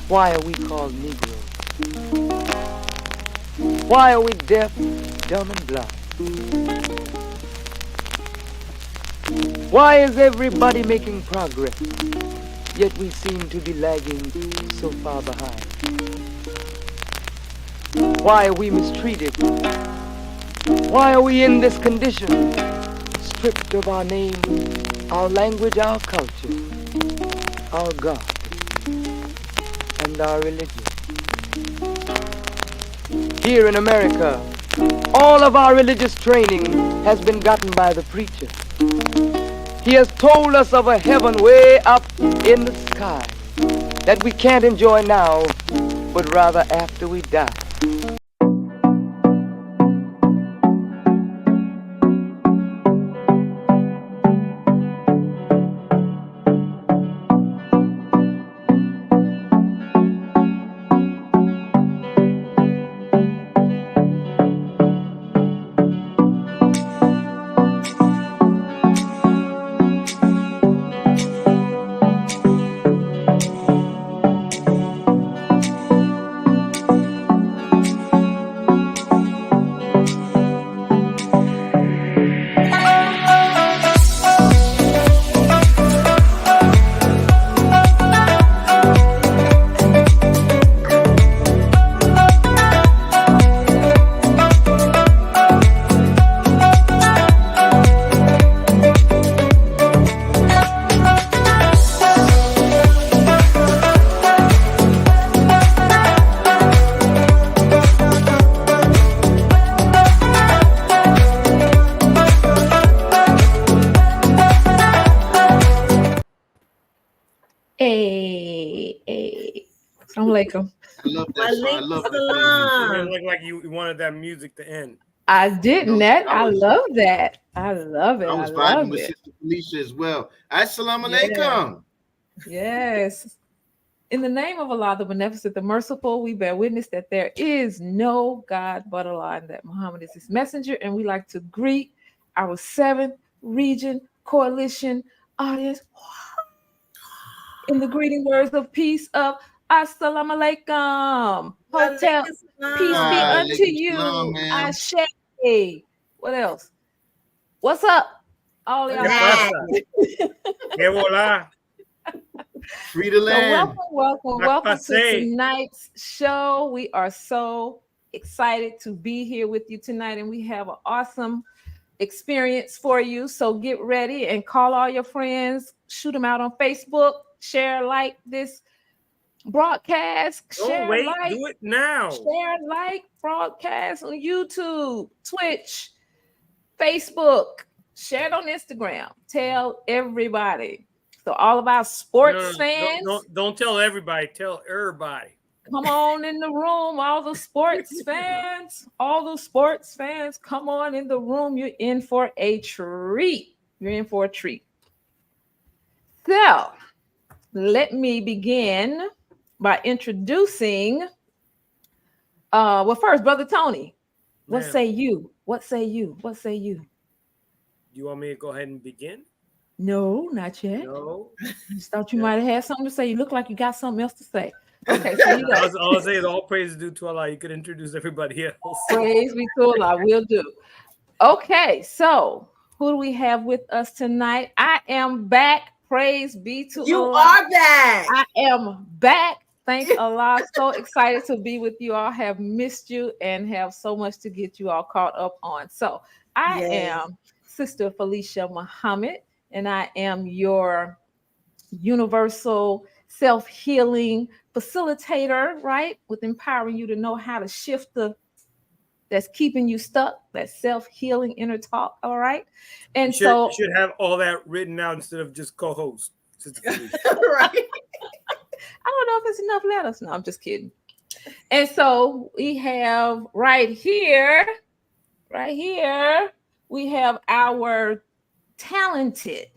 Why are we called Negroes? Why are we deaf, dumb, and blind? Why is everybody making progress, yet we seem to be lagging so far behind? Why are we mistreated? Why are we in this condition? Stripped of our name, our language, our culture, our God, and our religion. Here in America, all of our religious training has been gotten by the preacher. He has told us of a heaven way up in the sky that we can't enjoy now, but rather after we die. Alaikum. I love that song. I love that. It didn't look like you wanted that music to end. I didn't. I love that. I love it. I was vibing with Sister Felicia as well. Assalamu alaikum. Yes. In the name of Allah, the Beneficent, the Merciful, we bear witness that there is no God but Allah and that Muhammad is his messenger. And we like to greet our 7th region coalition audience in the greeting words of peace of Assalamu alaikum. Hotel, peace be unto you. Ashe. What else? What's up? All y'all. Free to land. So welcome to tonight's show. We are so excited to be here with you tonight, and we have an awesome experience for you. So get ready and call all your friends, shoot them out on Facebook, share, like this broadcast. Do it now. Share, like, broadcast on YouTube, Twitch, Facebook. Share it on Instagram. Tell everybody. So all of our sports fans. Don't tell everybody. Tell everybody. Come on in the room, all the sports fans. All the sports fans, come on in the room. You're in for a treat. So let me begin by introducing. Well, first, Brother Tony. What say you? You want me to go ahead and begin? No, not yet. No. I just thought you might have had something to say. You look like you got something else to say. Okay, so you got. I'll say is all praise is due to Allah. You could introduce everybody else. Praise be to Allah. Will do. Okay, so who do we have with us tonight? I am back. Praise be to Allah. You are back. I am back. Thank Allah. So excited to be with you all. Have missed you and have so much to get you all caught up on. So I am Sister Felicia Muhammad, and I am your universal self-healing facilitator, right? With empowering you to know how to shift that's keeping you stuck, that self-healing inner talk, all right? And you should have all that written out instead of just co-host. Right. I don't know if it's enough letters. No, I'm just kidding. And so we have right here, we have our talented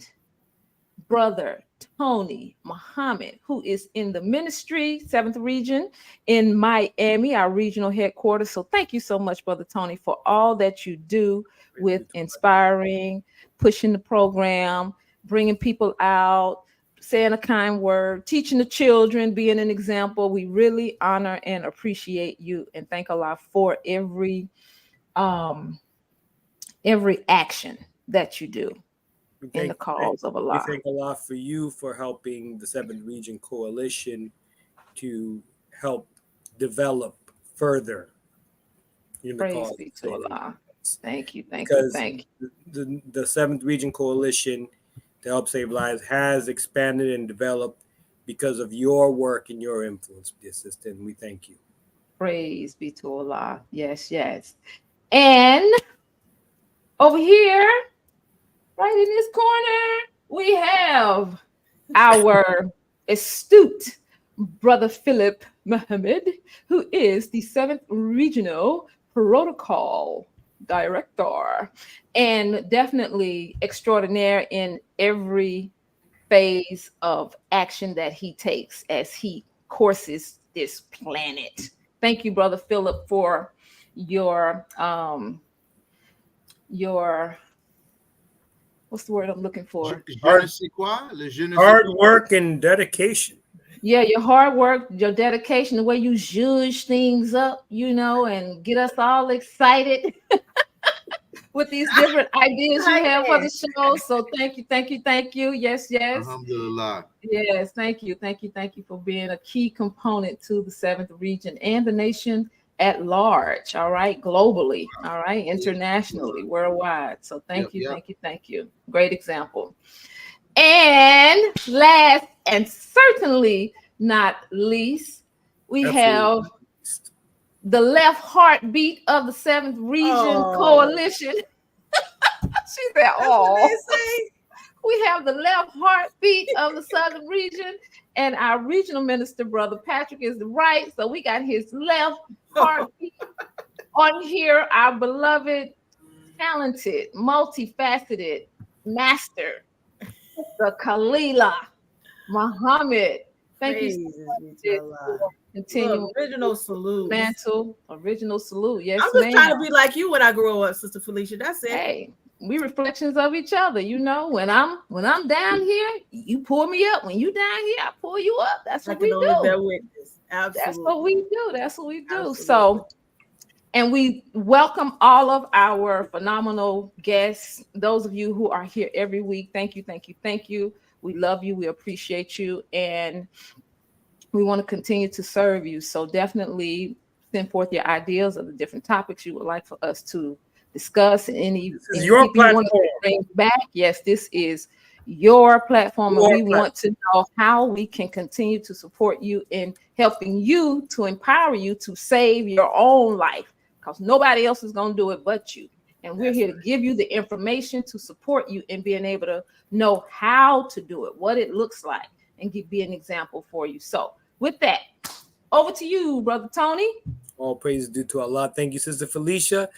brother, Tony Muhammad, who is in the ministry, 7th region in Miami, our regional headquarters. So thank you so much, Brother Tony, for all that you do with inspiring, pushing the program, bringing people out, saying a kind word, teaching the children, being an example. We really honor and appreciate you and thank Allah for every action that you do in the cause of We Allah. thank Allah for you for helping the 7th Region Coalition to help develop further in the Praise cause be of to saving Allah. lives. Thank you, thank you, Because thank you. the 7th Region Coalition to help save lives has expanded and developed because of your work and your influence, dear sister, and we thank you. Praise be to Allah. Yes, yes. And over here, right in this corner, we have our astute brother Philip Mohammed, who is the 7th Regional Protocol Director and definitely extraordinaire in every phase of action that he takes as he courses this planet. Thank you, brother Philip, for your what's the word I'm looking for? Je ne sais quoi, le je ne sais Hard quoi. work and dedication. Yeah, your hard work, your dedication, the way you zhuzh things up, and get us all excited with these different ideas you have for the show. So thank you, thank you, thank you. Yes, yes. Alhamdulillah. Yes, thank you, thank you, thank you for being a key component to the 7th Region and the nation at large, all right, globally, all right, internationally, worldwide. So thank you, thank you, thank you. Great example. And last and certainly not least, we have the left heartbeat of the 7th Region Coalition. She said, "Oh." We have the left heartbeat of the Southern Region, and our regional minister, Brother Patrick, is the right. So we got his left heartbeat on here. Our beloved, talented, multifaceted master, the Khalila Muhammad. Thank you so much for continuing. Original salute. Mantle, original salute. Yes, I'm just trying to be like you when I grow up, Sister Felicia. That's it. Hey, we reflections of each other. When I'm down here, you pull me up. When you down here, I pull you up. That's what we do. Absolutely. That's what we do. That's what we do. Absolutely. So, and we welcome all of our phenomenal guests. Those of you who are here every week, thank you, thank you, thank you. We love you. We appreciate you, and we want to continue to serve you. So definitely send forth your ideas of the different topics you would like for us to discuss. Any your platform. Bring back. Yes, this is your platform, and we want to know how we can continue to support you in helping you to empower you to save your own life, because nobody else is going to do it but you. And we're here to give you the information to support you in being able to know how to do it, what it looks like, and be an example for you. So with that, over to you, Brother Tony. All praise due to Allah. Thank you, Sister Felicia.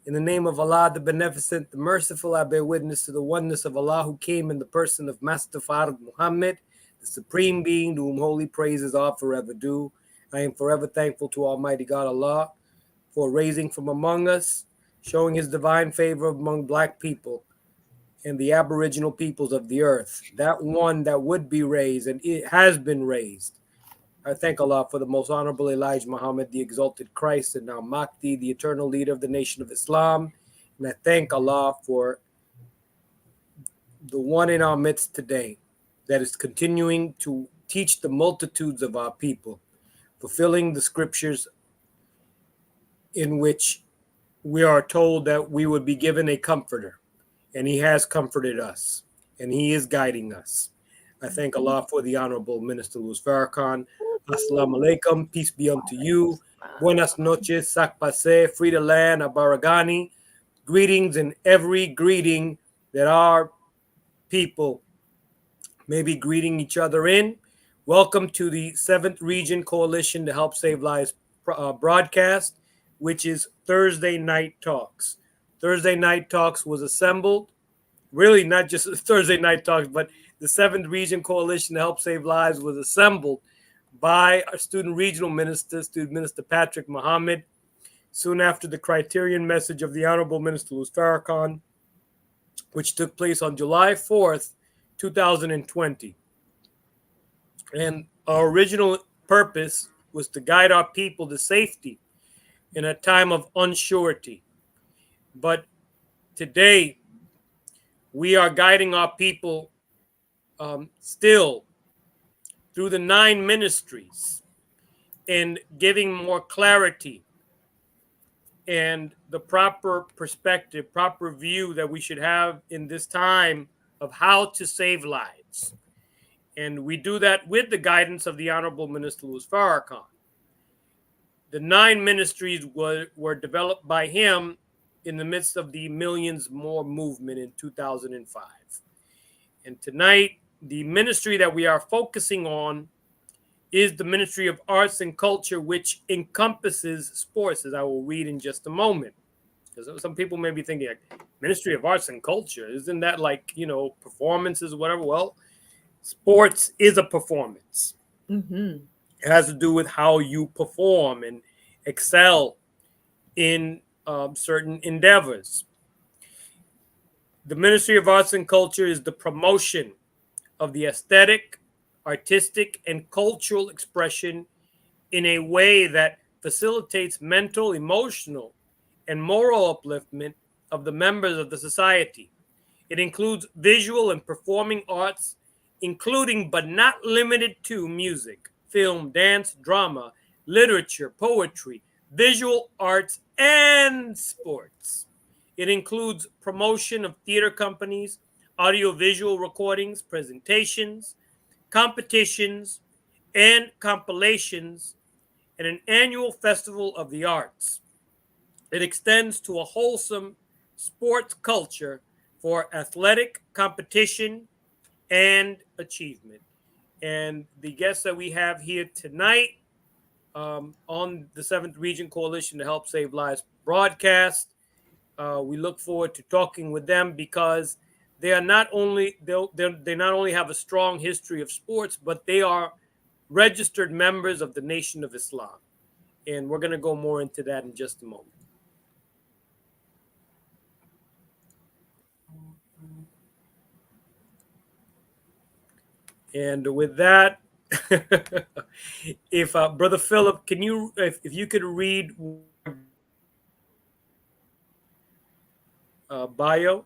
In the name of Allah, the Beneficent, the Merciful, I bear witness to the oneness of Allah who came in the person of Master Farad Muhammad, the Supreme Being, to whom holy praises are forever due. I am forever thankful to Almighty God Allah for raising from among us, showing his divine favor among Black people and the aboriginal peoples of the earth, that one that would be raised, and it has been raised. I thank Allah for the most honorable Elijah Muhammad, the exalted Christ, and now Mahdi, the eternal leader of the nation of Islam. And I thank Allah for the one in our midst today that is continuing to teach the multitudes of our people, fulfilling the scriptures in which we are told that we would be given a comforter. And he has comforted us, and he is guiding us. I thank Allah for the Honorable Minister Louis Farrakhan. Assalamu alaikum, peace be unto you. Buenas noches, sak pase, Frida Land, Abaragani. Greetings in every greeting that our people may be greeting each other in. Welcome to the 7th Region Coalition to Help Save Lives broadcast, which is Thursday Night Talks. Thursday Night Talks was assembled, really not just Thursday Night Talks, but the 7th Region Coalition to Help Save Lives was assembled by our student regional minister, Student Minister Patrick Muhammad, soon after the Criterion message of the Honorable Minister Louis Farrakhan, which took place on July 4th, 2020. And our original purpose was to guide our people to safety in a time of unsurety. But today, we are guiding our people still through the 9 ministries and giving more clarity and the proper perspective, proper view that we should have in this time of how to save lives. And we do that with the guidance of the Honorable Minister Louis Farrakhan. The 9 ministries were developed by him in the midst of the Millions More movement in 2005. And tonight, the ministry that we are focusing on is the Ministry of Arts and Culture, which encompasses sports, as I will read in just a moment. Because some people may be thinking, like, Ministry of Arts and Culture, isn't that like, performances or whatever? Well, sports is a performance. Mm-hmm. It has to do with how you perform and excel in certain endeavors. The Ministry of Arts and Culture is the promotion of the aesthetic, artistic, and cultural expression in a way that facilitates mental, emotional, and moral upliftment of the members of the society. It includes visual and performing arts, including but not limited to music, film, dance, drama, literature, poetry, visual arts, and sports. It includes promotion of theater companies, audiovisual recordings, presentations, competitions, and compilations, and an annual festival of the arts. It extends to a wholesome sports culture for athletic competition and achievement. And the guests that we have here tonight on the 7th Region Coalition to Help Save Lives broadcast, we look forward to talking with them because they not only have a strong history of sports, but they are registered members of the Nation of Islam. And we're going to go more into that in just a moment. And with that, if Brother Philip, can you, if you could read bio,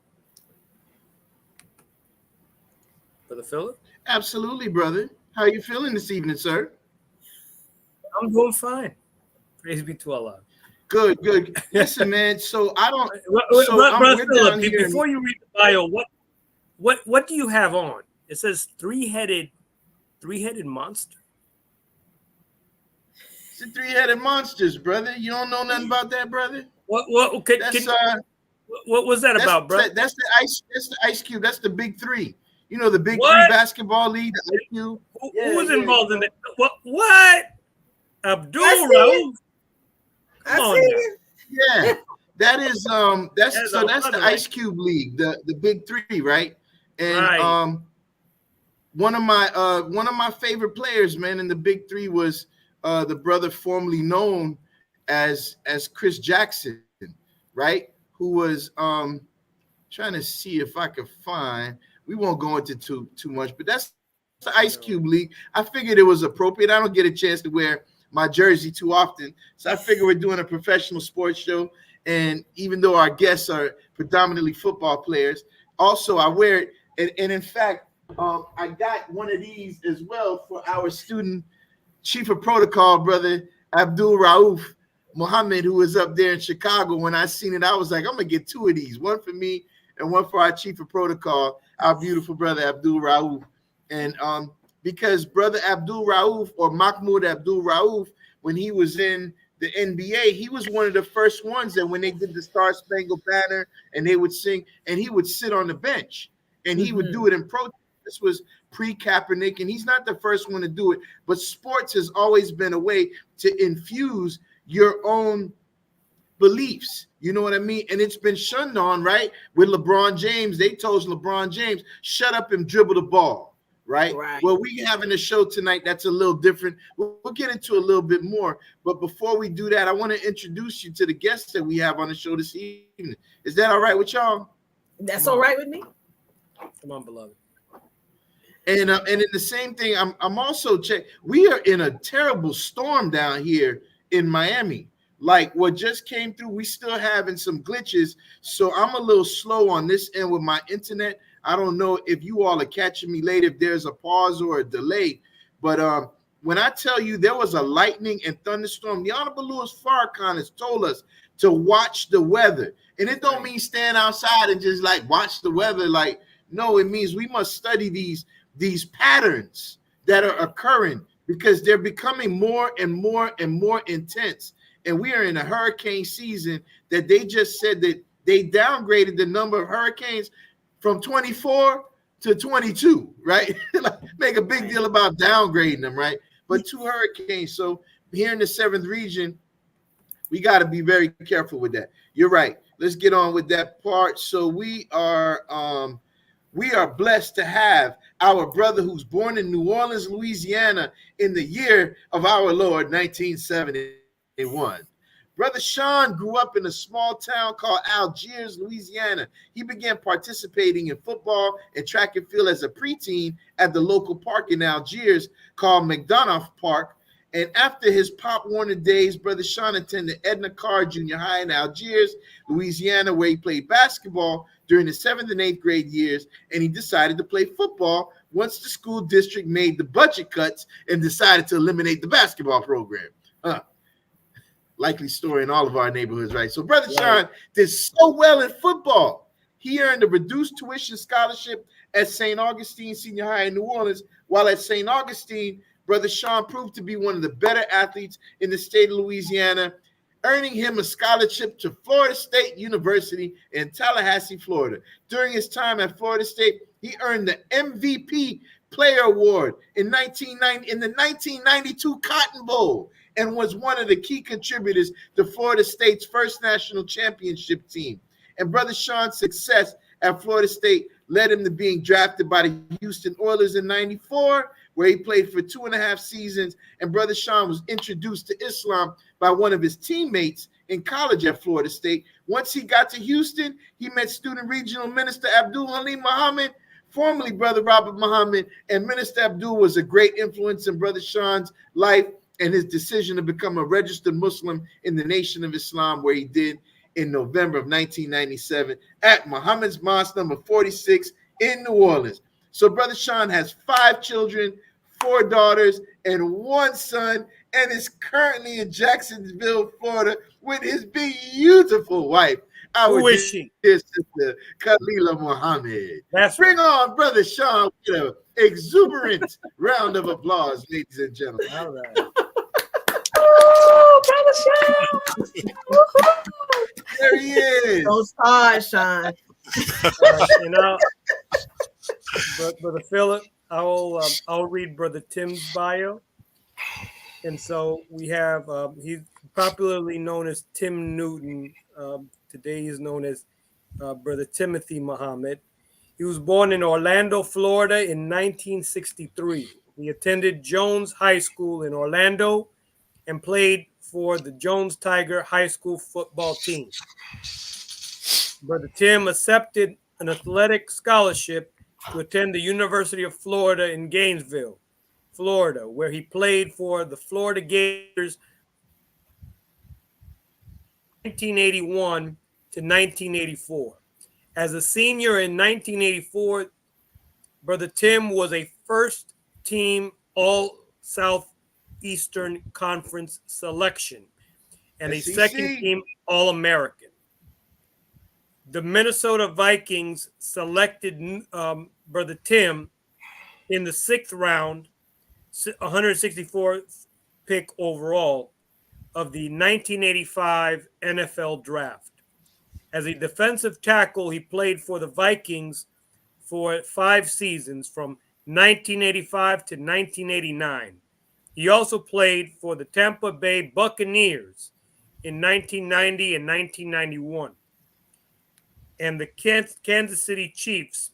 Brother Philip? Absolutely, brother. How are you feeling this evening, sir? I'm doing fine. Praise be to Allah. Good, good. Listen, man. So I don't. Brother Philip, before you read the bio, what do you have on? It says three-headed monster. It's the 3-headed monsters, brother. You don't know nothing about that, brother? What was that about, bro? That's the Ice Cube. That's the Big Three. You know the Big Three basketball league, the Ice Cube. Who was involved in that? What? Abdul Rauf. Come on. Yeah, that is that's the Ice Cube league, the Big Three, right? And one of my favorite players, man, in the Big Three was the brother formerly known as Chris Jackson, right? Who was trying to see if I could find. We won't go into too much, but that's the Ice Cube league. I figured it was appropriate. I don't get a chance to wear my jersey too often, so I figure we're doing a professional sports show. And even though our guests are predominantly football players, also I wear it. And in fact, I got one of these as well for our student chief of protocol, brother Abdul Rauf Muhammad, who was up there in Chicago. When I seen it, I was like, I'm gonna get 2 of these, one for me and one for our chief of protocol, our beautiful brother Abdul Rauf. And because brother Abdul Rauf, or Mahmoud Abdul Rauf, when he was in the NBA, he was one of the first ones that when they did the Star Spangled Banner and they would sing, and he would sit on the bench and he would do it in protest. This was pre-Kaepernick, and he's not the first one to do it, but sports has always been a way to infuse your own beliefs. You know what I mean? And it's been shunned on, right? With LeBron James, they told LeBron James, shut up and dribble the ball, right? Well, we having a show tonight that's a little different. We'll get into a little bit more. But before we do that, I want to introduce you to the guests that we have on the show this evening. Is that all right with y'all? That's all right with me. Come on, beloved. And in the same thing, I'm also we are in a terrible storm down here in Miami. Like what just came through, we still having some glitches. So I'm a little slow on this end with my internet. I don't know if you all are catching me late, if there's a pause or a delay. But when I tell you there was a lightning and thunderstorm, the Honorable Louis Farrakhan has told us to watch the weather. And it don't mean stand outside and just like watch the weather. Like, no, it means we must study these patterns that are occurring because they're becoming more and more and more intense. And we are in a hurricane season that they just said that they downgraded the number of hurricanes from 24 to 22, right? Like, make a big deal about downgrading them, right? But 2 hurricanes. So here in the 7th region, we got to be very careful with that. You're right. Let's get on with that part. So we are blessed to have our brother who's born in New Orleans, Louisiana, in the year of our Lord, 1971. Brother Sean grew up in a small town called Algiers, Louisiana. He began participating in football and track and field as a preteen at the local park in Algiers called McDonough Park. And after his Pop Warner days, Brother Sean attended Edna Carr Junior High in Algiers, Louisiana, where he played basketball during the 7th and 8th grade years, and he decided to play football once the school district made the budget cuts and decided to eliminate the basketball program. Likely story in all of our neighborhoods, right? So Brother Sean did so well in football. He earned a reduced tuition scholarship at St. Augustine Senior High in New Orleans. While at St. Augustine, Brother Sean proved to be one of the better athletes in the state of Louisiana, earning him a scholarship to Florida State University in Tallahassee, Florida. During his time at Florida State, he earned the MVP Player Award in the 1992 Cotton Bowl and was one of the key contributors to Florida State's first national championship team. And Brother Sean's success at Florida State led him to being drafted by the Houston Oilers in 94, where he played for 2.5 seasons. And Brother Sean was introduced to Islam by one of his teammates in college at Florida State. Once he got to Houston, he met Student Regional Minister Abdul Halim Muhammad, formerly Brother Robert Muhammad, and Minister Abdul was a great influence in Brother Sean's life and his decision to become a registered Muslim in the Nation of Islam, where he did in November of 1997 at Muhammad's Mosque number 46 in New Orleans. So Brother Sean has 5 children, 4 daughters, and 1 son, and is currently in Jacksonville, Florida, with his beautiful wife, our Who is she? dear sister, Khalila Muhammad. Bring on Brother Sean with an exuberant round of applause, ladies and gentlemen. All right. Oh, Brother Sean. There he is. Those stars, Sean. Brother Philip, I'll read Brother Tim's bio. And so we have, he's popularly known as Tim Newton. Today he's known as Brother Timothy Muhammad. He was born in Orlando, Florida in 1963. He attended Jones High School in Orlando and played for the Jones Tiger High School football team. Brother Tim accepted an athletic scholarship to attend the University of Florida in Gainesville, Florida, where he played for the Florida Gators 1981 to 1984. As a senior in 1984, Brother Tim was a first-team All-Southeastern Conference selection and a second-team All-American. The Minnesota Vikings selected Brother Tim in the 6th round, 164th pick overall of the 1985 NFL Draft. As a defensive tackle, he played for the Vikings for 5 seasons from 1985 to 1989. He also played for the Tampa Bay Buccaneers in 1990 and 1991 and the Kansas City Chiefs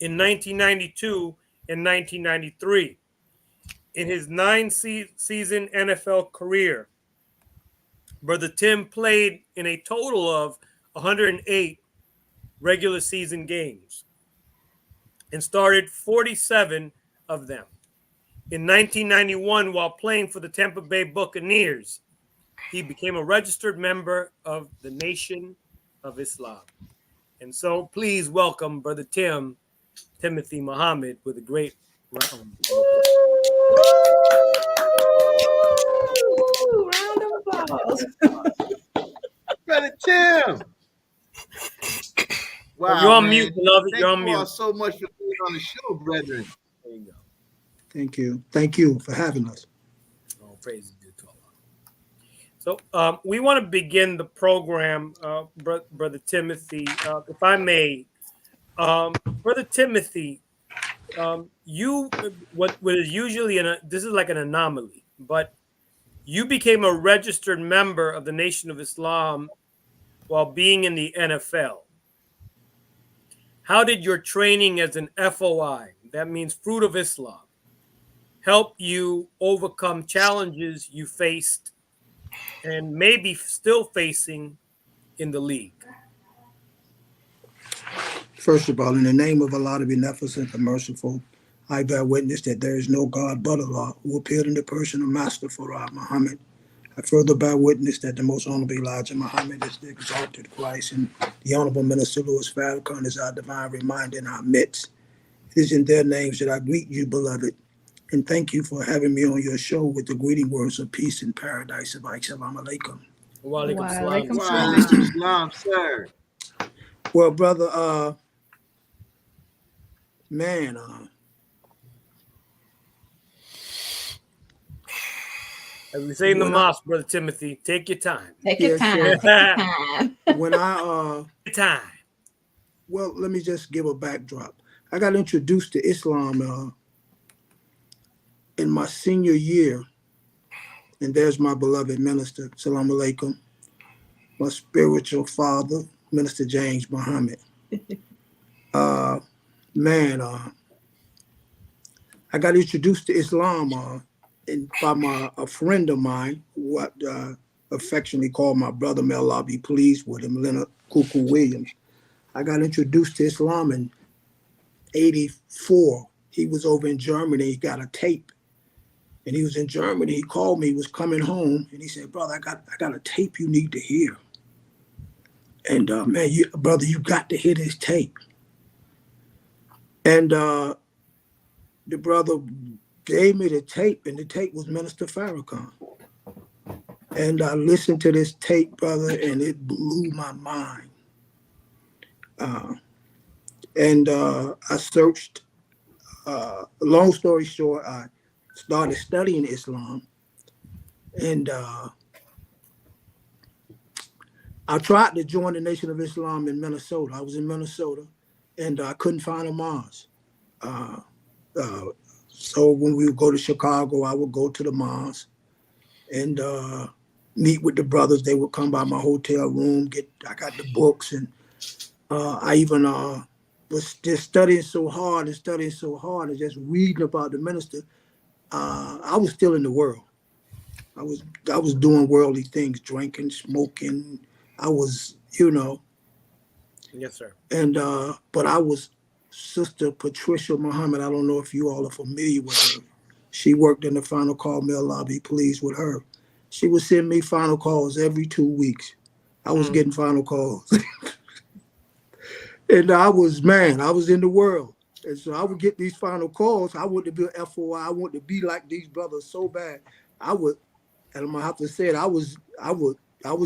in 1992 and 1993. In his 9-season NFL career, Brother Tim played in a total of 108 regular season games. and started 47 of them. In 1991, while playing for the Tampa Bay Buccaneers, he became a registered member of the Nation of Islam. And so please welcome Brother Timothy Muhammad with a great round. Round of applause. Brother Tim. Wow, You're on man. mute, beloved. You're on Thank you all mute. so much for being on the show, brethren. There you go. Thank you. Thank you for having us. Oh, praise be to Allah. So we want to begin the program, Brother Timothy, if I may. Brother Timothy, you what is usually this is like an anomaly, but you became a registered member of the Nation of Islam while being in the NFL. How did your training as an FOI, that means Fruit of Islam, help you overcome challenges you faced and maybe still facing in the league? First of all, in the name of Allah, the Beneficent, the Merciful, I bear witness that there is no God but Allah, who appeared in the person of Master Farah Muhammad. I further bear witness that the Most Honorable Elijah Muhammad is the exalted Christ, and the Honorable Minister Louis Farrakhan is our divine reminder in our midst. It is in their names that I greet you, beloved, and thank you for having me on your show with the greeting words of peace and paradise of Assalamu alaikum. Wa alaikum Wa salam. alaikum Wa salam. alaikum salam, sir. Well, brother, man, As we say in the mosque, Brother Timothy, take your time. Take your Yes, time. sir. Take your time. when I Time. well, let me just give a backdrop. I got introduced to Islam in my senior year, and there's my beloved minister, Salam Alaikum, my spiritual father, Minister James Muhammad. I got introduced to Islam by a friend of mine, who I affectionately call my brother. May Allah be pleased with him, Leonard Kuku Williams. I got introduced to Islam in '84. He was over in Germany. He got a tape, and he was in Germany. He called me. He was coming home, and he said, "Brother, I got a tape you need to hear." And brother, you got to hear this tape. And the brother gave me the tape, and the tape was Minister Farrakhan. And I listened to this tape, brother, and it blew my mind. I searched. Long story short, I started studying Islam, and I tried to join the Nation of Islam in Minnesota. I was in Minnesota, and I couldn't find a mosque. So when we would go to Chicago, I would go to the mosque and meet with the brothers. They would come by my hotel room. I got the books, and I even was just studying so hard and just reading about the minister. I was still in the world. I was doing worldly things, drinking, smoking. I was, Yes, sir. And but I was Sister Patricia Muhammad. I don't know if you all are familiar with her. She worked in the Final Call. May Allah be pleased with her. She would send me final calls every 2 weeks. I was getting final calls. And I was in the world. And so I would get these final calls. I wanted to be an FOI. I wanted to be like these brothers so bad. And I'm gonna have to say it, I was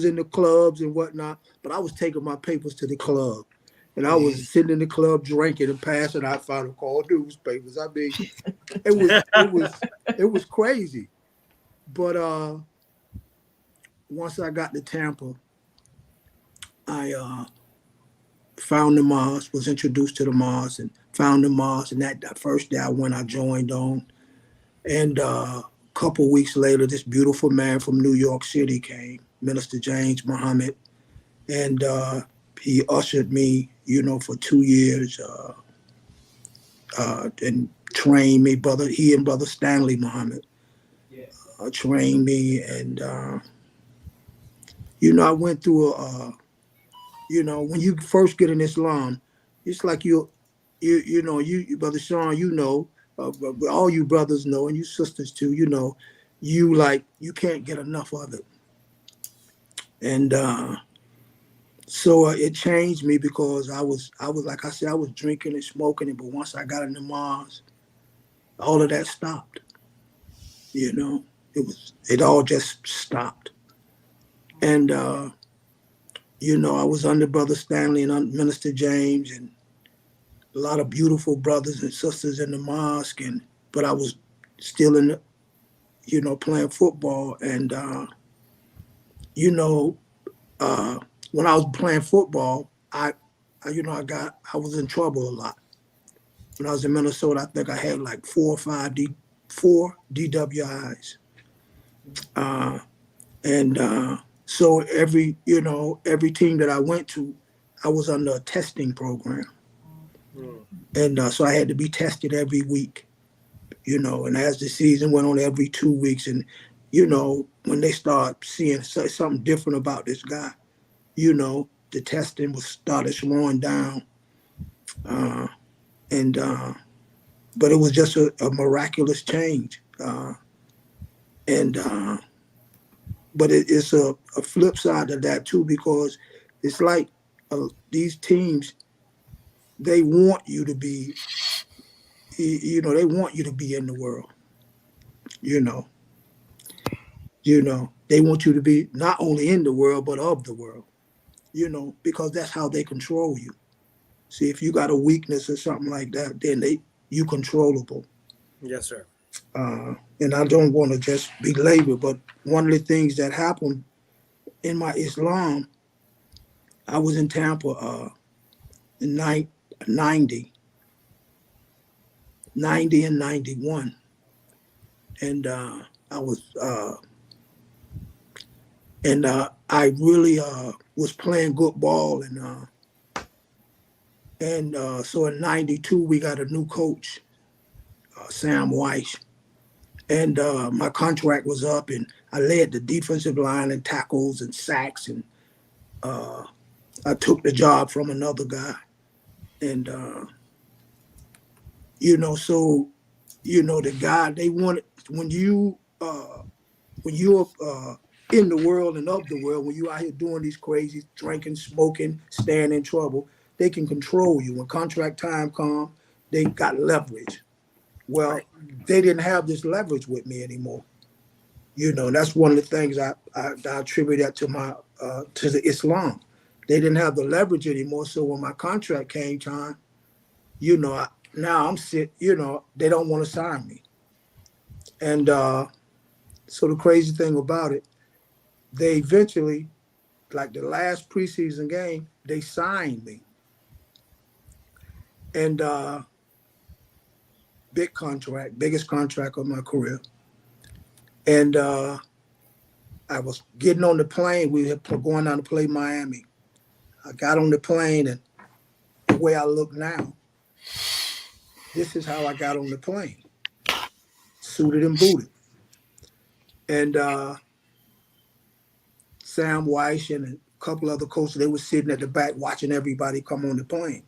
in the clubs and whatnot, but I was taking my papers to the club. And I was sitting in the club drinking and passing out final call newspapers. I mean, it was crazy. But once I got to Tampa, I found the mosque, was introduced to the mosque, and found the mosque. And that first day I joined on. And a couple weeks later, this beautiful man from New York City came, Minister James Muhammad, and he ushered me, for 2 years, and trained me. He and Brother Stanley Muhammad trained me, and I went through when you first get in Islam, it's like you're you know, you Brother Sean, you know, but all you brothers know, and you sisters too, you know, you can't get enough of it. And so it changed me because I was like I said, I was drinking and smoking it, but once I got into Mars, all of that stopped. You know, it all just stopped. And you know, I was under Brother Stanley and under Minister James and a lot of beautiful brothers and sisters in the mosque, but I was still in the, you know, playing football. And you know, when I was playing football, you know, I was in trouble a lot. When I was in Minnesota, I think I had like 4 DWIs. And so every team that I went to, I was under a testing program. And so I had to be tested every week, you know, and as the season went on, every 2 weeks. And, you know, when they start seeing something different about this guy, you know, the testing started slowing down. But it was just a miraculous change. But it's a flip side of that too, because it's like these teams, they want you to be, you know, they want you to be in the world. You know, they want you to be not only in the world, but of the world, you know, because that's how they control you. See, if you got a weakness or something like that, then you controllable. Yes, sir. And I don't want to just belabor, but one of the things that happened in my Islam, I was in Tampa in 90 and 91. And I really was playing good ball. And so in 92, we got a new coach, Sam Weiss. And my contract was up, and I led the defensive line and tackles and sacks. And I took the job from another guy. And, you know, so, you know, the guy, they wanted, when you're in the world and of the world, when you out here doing these crazy drinking, smoking, staying in trouble, they can control you. When contract time comes, they got leverage. Well, they didn't have this leverage with me anymore. You know, that's one of the things I attribute that to to the Islam. They didn't have the leverage anymore. So when my contract came time, you know, now I'm you know, they don't want to sign me. And so the crazy thing about it, they eventually, like the last preseason game, they signed me. And big contract, biggest contract of my career. And I was getting on the plane. We were going down to play Miami. I got on the plane, and the way I look now, this is how I got on the plane. Suited and booted. And Sam Weiss and a couple other coaches, they were sitting at the back watching everybody come on the plane.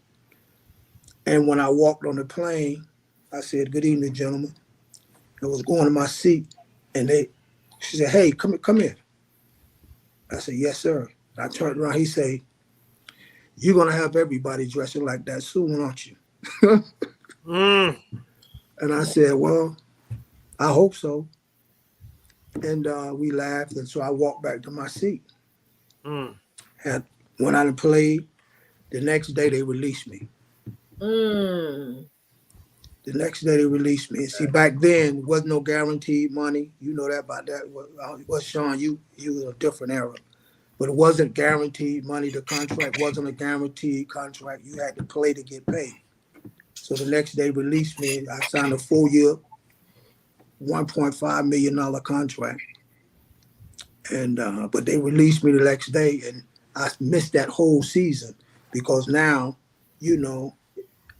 And when I walked on the plane, I said, "Good evening, gentlemen." I was going to my seat, and she said, "Hey, come here." I said, "Yes, sir." I turned around. He said, "You're going to have everybody dressing like that soon, aren't you?" And I said, "Well, I hope so." And we laughed, and so I walked back to my seat. And when I played, the next day they released me. The next day they released me. And see, back then, wasn't no guaranteed money. You know that about that. Well, Sean, you was a different era. But it wasn't guaranteed money. The contract wasn't a guaranteed contract. You had to play to get paid. So the next day released me. I signed a 4-year, $1.5 million contract. And but they released me the next day, and I missed that whole season because now, you know,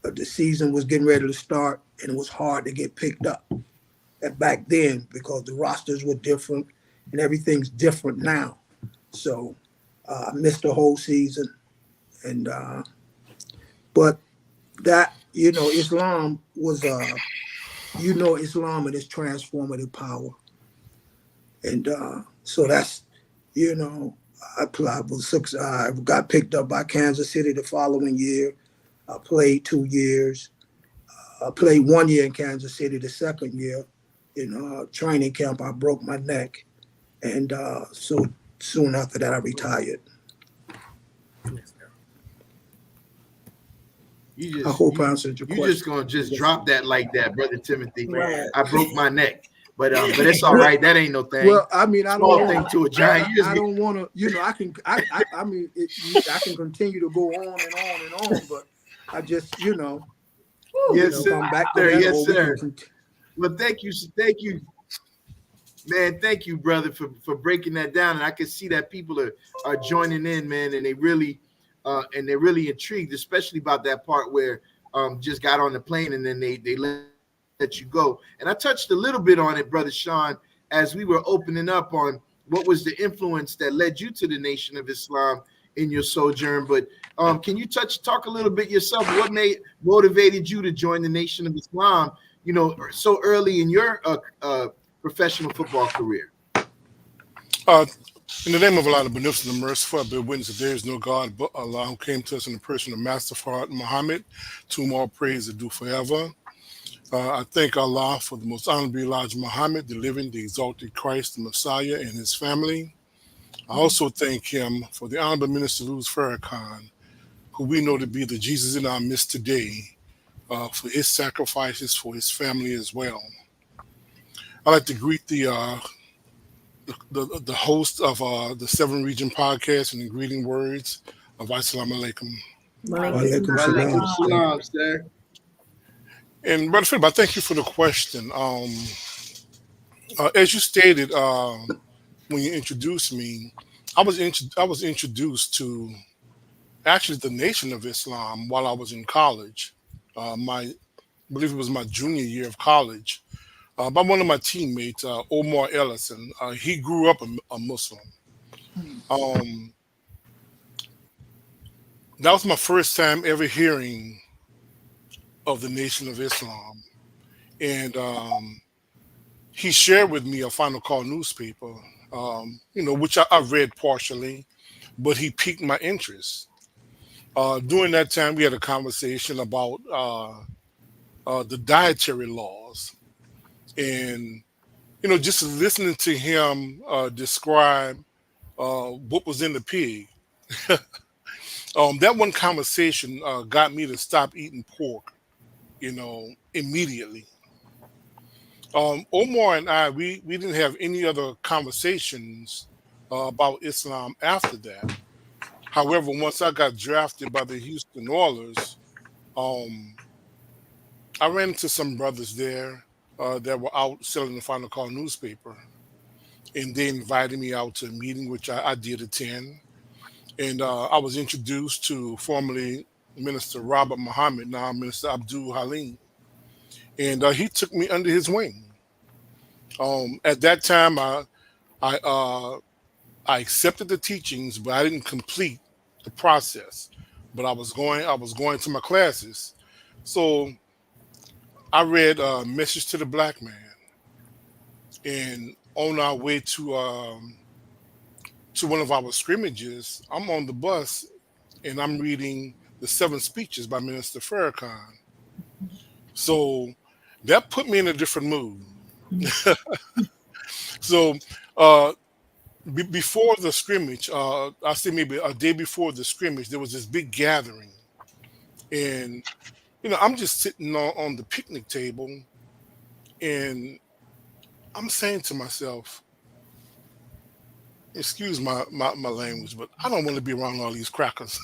the season was getting ready to start, and it was hard to get picked up. And back then, because the rosters were different, and everything's different now. So I missed the whole season, and but that Islam was Islam and its transformative power. And so that's, I got picked up by Kansas City the following year. I played 2 years. I played 1 year in Kansas City. The second year, training camp, I broke my neck. And so soon after that, I retired. I hope I answered your question. You're just going to drop that like that, Brother Timothy. Right. I broke my neck. But it's all right. That ain't no thing. Well, I mean, I Small don't thing to a giant. I don't want to, I can continue to go on and on and on, but I just, yes, sir. come back to that. Yes, sir. Well, thank you, man. Thank you, brother, for breaking that down. And I can see that people are joining in, man, and they're really intrigued, especially about that part where just got on the plane and then they let you go. And I touched a little bit on it, Brother Sean, as we were opening up on what was the influence that led you to the Nation of Islam in your sojourn. But can you talk a little bit yourself? What motivated you to join the Nation of Islam, so early in your professional football career? In the name of Allah, the Beneficent and Merciful, I bear witness that there is no God but Allah, who came to us in the person of Master Farad Muhammad, to whom all praise is due forever. I thank Allah for the most honorable Elijah Muhammad, the living, the exalted Christ, the Messiah, and his family. I also thank him for the Honorable Minister Louis Farrakhan, who we know to be the Jesus in our midst today, for his sacrifices for his family as well. I'd like to greet the host of the Seven Region Podcast and the greeting words of Assalamu alaikum. Walaikum salam, sir. And Brother Philip, I thank you for the question. As you stated when you introduced me, I was introduced to actually the Nation of Islam while I was in college. I believe it was my junior year of college. By one of my teammates, Omar Ellison. He grew up a Muslim. That was my first time ever hearing of the Nation of Islam. And he shared with me a Final Call newspaper, which I read partially, but he piqued my interest. During that time, we had a conversation about the dietary laws. And, just listening to him describe what was in the pig, that one conversation got me to stop eating pork, immediately. Omar and I, we didn't have any other conversations about Islam after that. However, once I got drafted by the Houston Oilers, I ran into some brothers there that were out selling the Final Call newspaper. And they invited me out to a meeting, which I did attend. And I was introduced to formerly Minister Robert Muhammad, now Minister Abdul Halim. And he took me under his wing. At that time, I accepted the teachings, but I didn't complete the process. But I was going to my classes. So I read Message to the Black Man. And on our way to one of our scrimmages, I'm on the bus and I'm reading the 7 speeches by Minister Farrakhan. So that put me in a different mood. So before the scrimmage, I say maybe a day before the scrimmage, there was this big gathering. And, I'm just sitting on the picnic table and I'm saying to myself, excuse my language, but I don't want to be around all these crackers.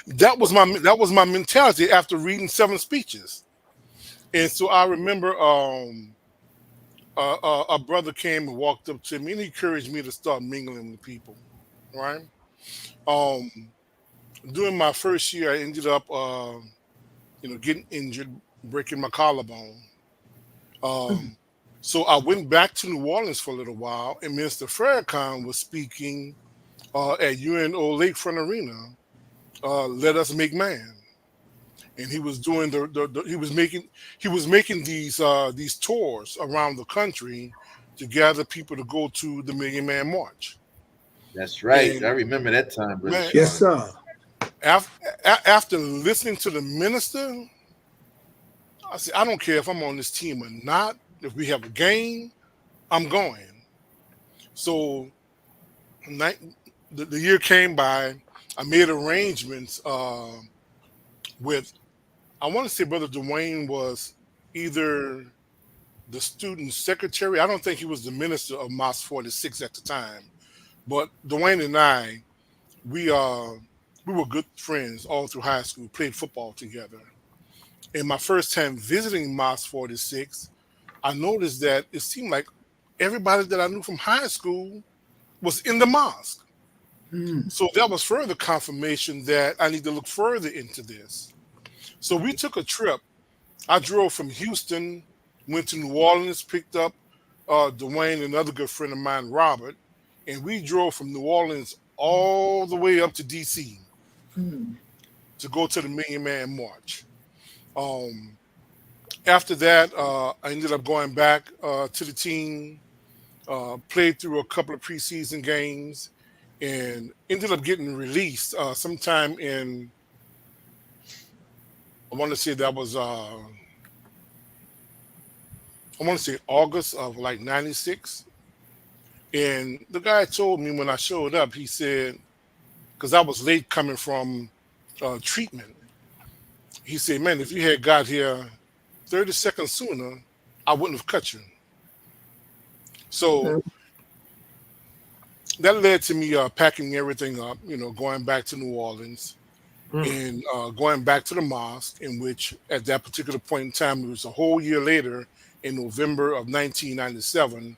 That was my mentality after reading 7 speeches. And so I remember a brother came and walked up to me and he encouraged me to start mingling with people, right? During my first year, I ended up, getting injured, breaking my collarbone. So I went back to New Orleans for a little while, and Minister Farrakhan was speaking at UNO Lakefront Arena, Let Us Make Man. and he was doing he was making these tours around the country to gather people to go to the Million Man March. That's right. And I remember that time, Brother man, Yes, Sean. sir. after listening to the minister, I said, I don't care if I'm on this team or not. If we have a game, I'm going. So the year came by. I made arrangements with, I want to say Brother Dwayne was either the student secretary. I don't think he was the minister of Mosque 46 at the time. But Dwayne and I, we were good friends all through high school, played football together. And my first time visiting Mosque 46, I noticed that it seemed like everybody that I knew from high school was in the mosque. So that was further confirmation that I need to look further into this. So we took a trip. I drove from Houston, went to New Orleans, picked up Dwayne and another good friend of mine, Robert, and we drove from New Orleans all the way up to D.C. to go to the Million Man March. After that, I ended up going back to the team, played through a couple of preseason games, and ended up getting released sometime in, I want to say that was, I want to say August of like 96. And the guy told me when I showed up, he said, because I was late coming from treatment, he said, man, if you had got here 30 seconds sooner, I wouldn't have cut you. So that led to me packing everything up, going back to New Orleans and going back to the mosque, in which at that particular point in time, it was a whole year later, in November of 1997,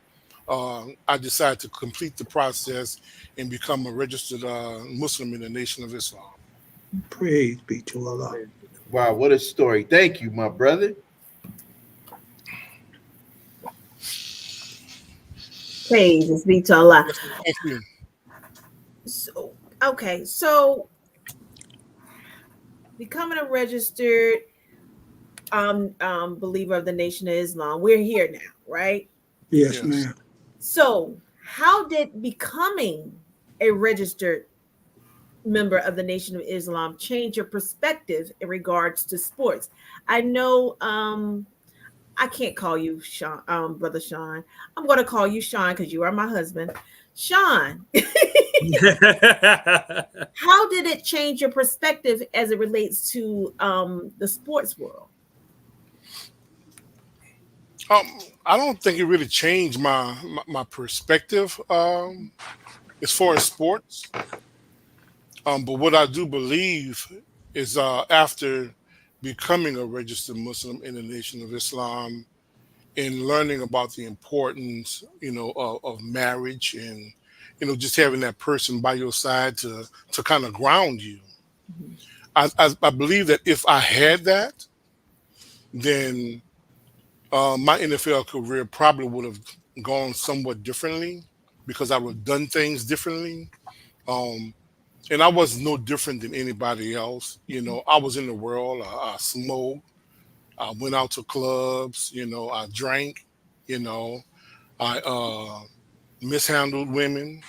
I decided to complete the process and become a registered Muslim in the Nation of Islam. Praise be to Allah. Wow, what a story. Thank you, my brother. Praise be to Allah. Thank you. So, okay, so becoming a registered believer of the Nation of Islam, we're here now, right? Yes, ma'am. So how did becoming a registered member of the Nation of Islam change your perspective in regards to sports? I know I can't call you Sean, Brother Sean. I'm going to call you Sean because you are my husband. Sean, how did it change your perspective as it relates to the sports world? I don't think it really changed my perspective as far as sports. But what I do believe is after becoming a registered Muslim in the Nation of Islam and learning about the importance, of marriage and, just having that person by your side to kind of ground you. I believe that if I had that, then my NFL career probably would have gone somewhat differently because I would have done things differently. And I was no different than anybody else. I was in the world. I smoked. I went out to clubs. I drank. I mishandled women.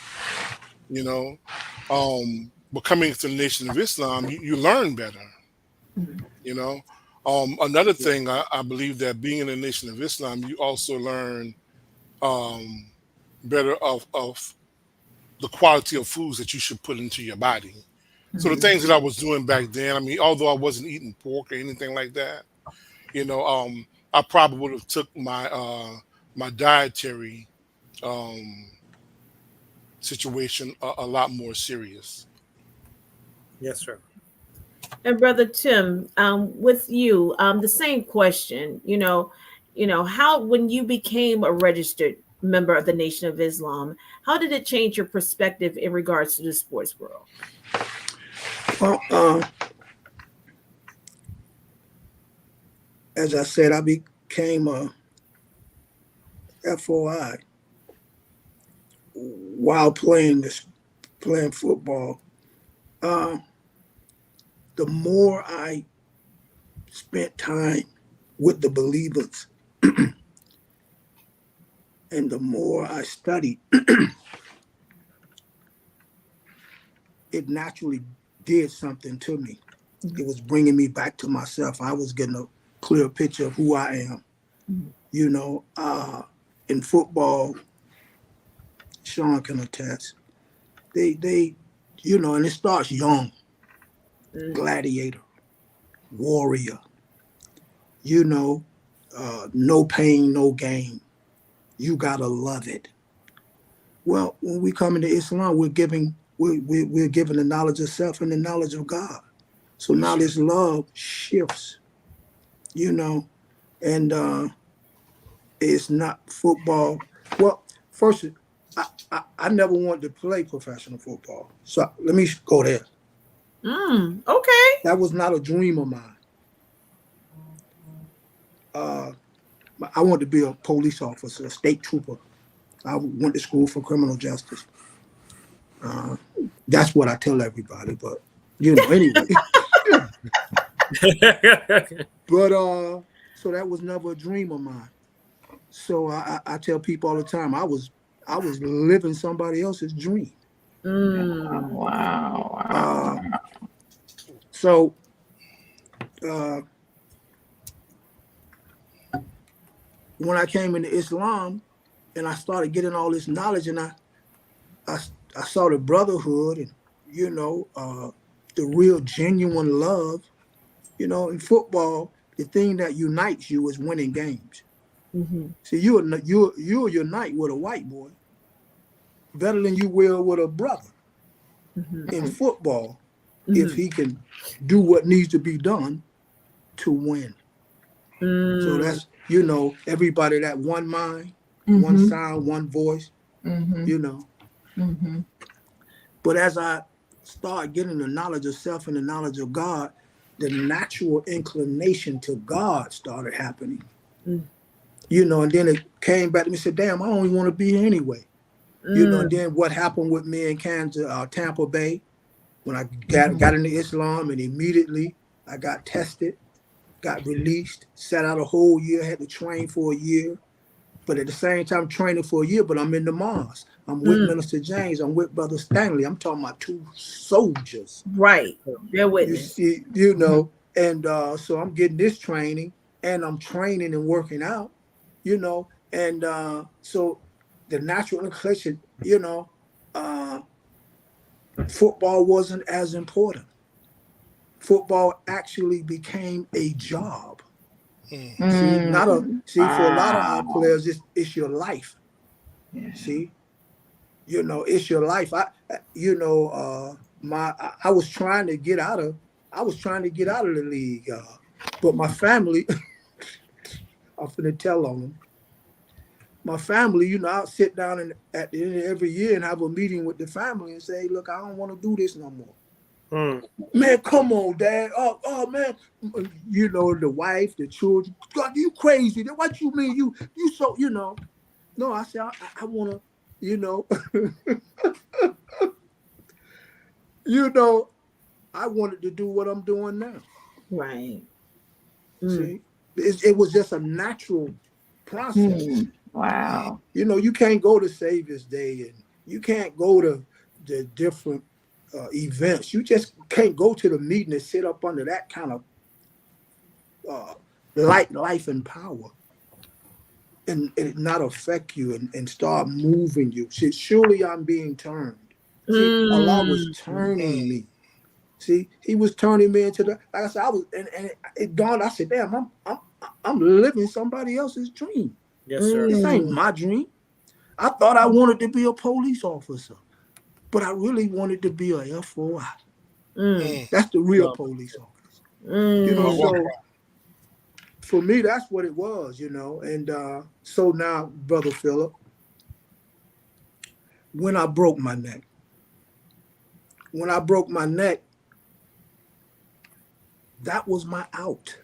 But coming to the Nation of Islam, you learn better. Another thing, I believe that being in the Nation of Islam, you also learn better of the quality of foods that you should put into your body. So the things that I was doing back then, although I wasn't eating pork or anything like that, I probably would have took my my dietary situation a lot more serious. Yes, sir. And Brother Tim, with you, the same question. How when you became a registered member of the Nation of Islam, how did it change your perspective in regards to the sports world? Well, as I said, I became a FOI while playing football. The more I spent time with the believers. And the more I studied, it naturally did something to me. It was bringing me back to myself. I was getting a clear picture of who I am. You know, in football, Sean can attest. They, you know, and it starts young. Gladiator, warrior. You know, no pain, no gain. You gotta love it. Well, when we come into Islam, we're given the knowledge of self and the knowledge of God. So now this love shifts, you know, and it's not football. Well, first, I never wanted to play professional football. So let me go there. Okay. That was not a dream of mine. I wanted to be a police officer, a state trooper. I went to school for criminal justice. That's what I tell everybody, but you know, anyway. But so that was never a dream of mine. So I tell people all the time, I was living somebody else's dream. Wow. So when I came into Islam and I started getting all this knowledge, and I saw the brotherhood and, you know, the real genuine love. You know, in football, the thing that unites you is winning games. See, you'll unite with a white boy better than you will with a brother in football if he can do what needs to be done to win. So that's, you know, everybody that one mind, one sound, one voice, you know. But as I start getting the knowledge of self and the knowledge of God, the natural inclination to God started happening. You know, and then it came back to me and said, damn, I only want to be here anyway. You know, and then what happened with me in Kansas, Tampa Bay, when I got into Islam, and immediately I got tested, got released, sat out a whole year, had to train for a year. But at the same time, training for a year, but I'm in the mosque. I'm with Minister James. I'm with Brother Stanley. I'm talking about two soldiers. Right. They're witness. You see, you know, and so I'm getting this training, and I'm training and working out, you know, and so the natural inclination, you know, football wasn't as important. Football actually became a job. See, for a lot of our players, it's your life. See, you know, it's your life. I was trying to get out of the league, but my family, I'm finna tell on them. My family, you know, I'll sit down at the end of every year and have a meeting with the family and say, look, I don't want to do this no more. Man, come on, Dad. Oh, man. You know, the wife, the children. God, you crazy. What you mean? You so, you know. No, I said, I want to, you know. You know, I wanted to do what I'm doing now. Right. See, it was just a natural process. Wow. You know, you can't go to Savior's Day, and you can't go to the different events. You just can't go to the meeting and sit up under that kind of life and power and it not affect you and start moving you. See, surely I'm being turned. See, Allah was turning me. See, he was turning me into the, like I said, I was, and it dawned, I said, damn, I'm living somebody else's dream. Yes, sir. This ain't my dream. I thought I wanted to be a police officer, but I really wanted to be a FOI. That's the real police officer. You know, so for me, that's what it was, you know. And so now, Brother Philip, when I broke my neck, that was my out.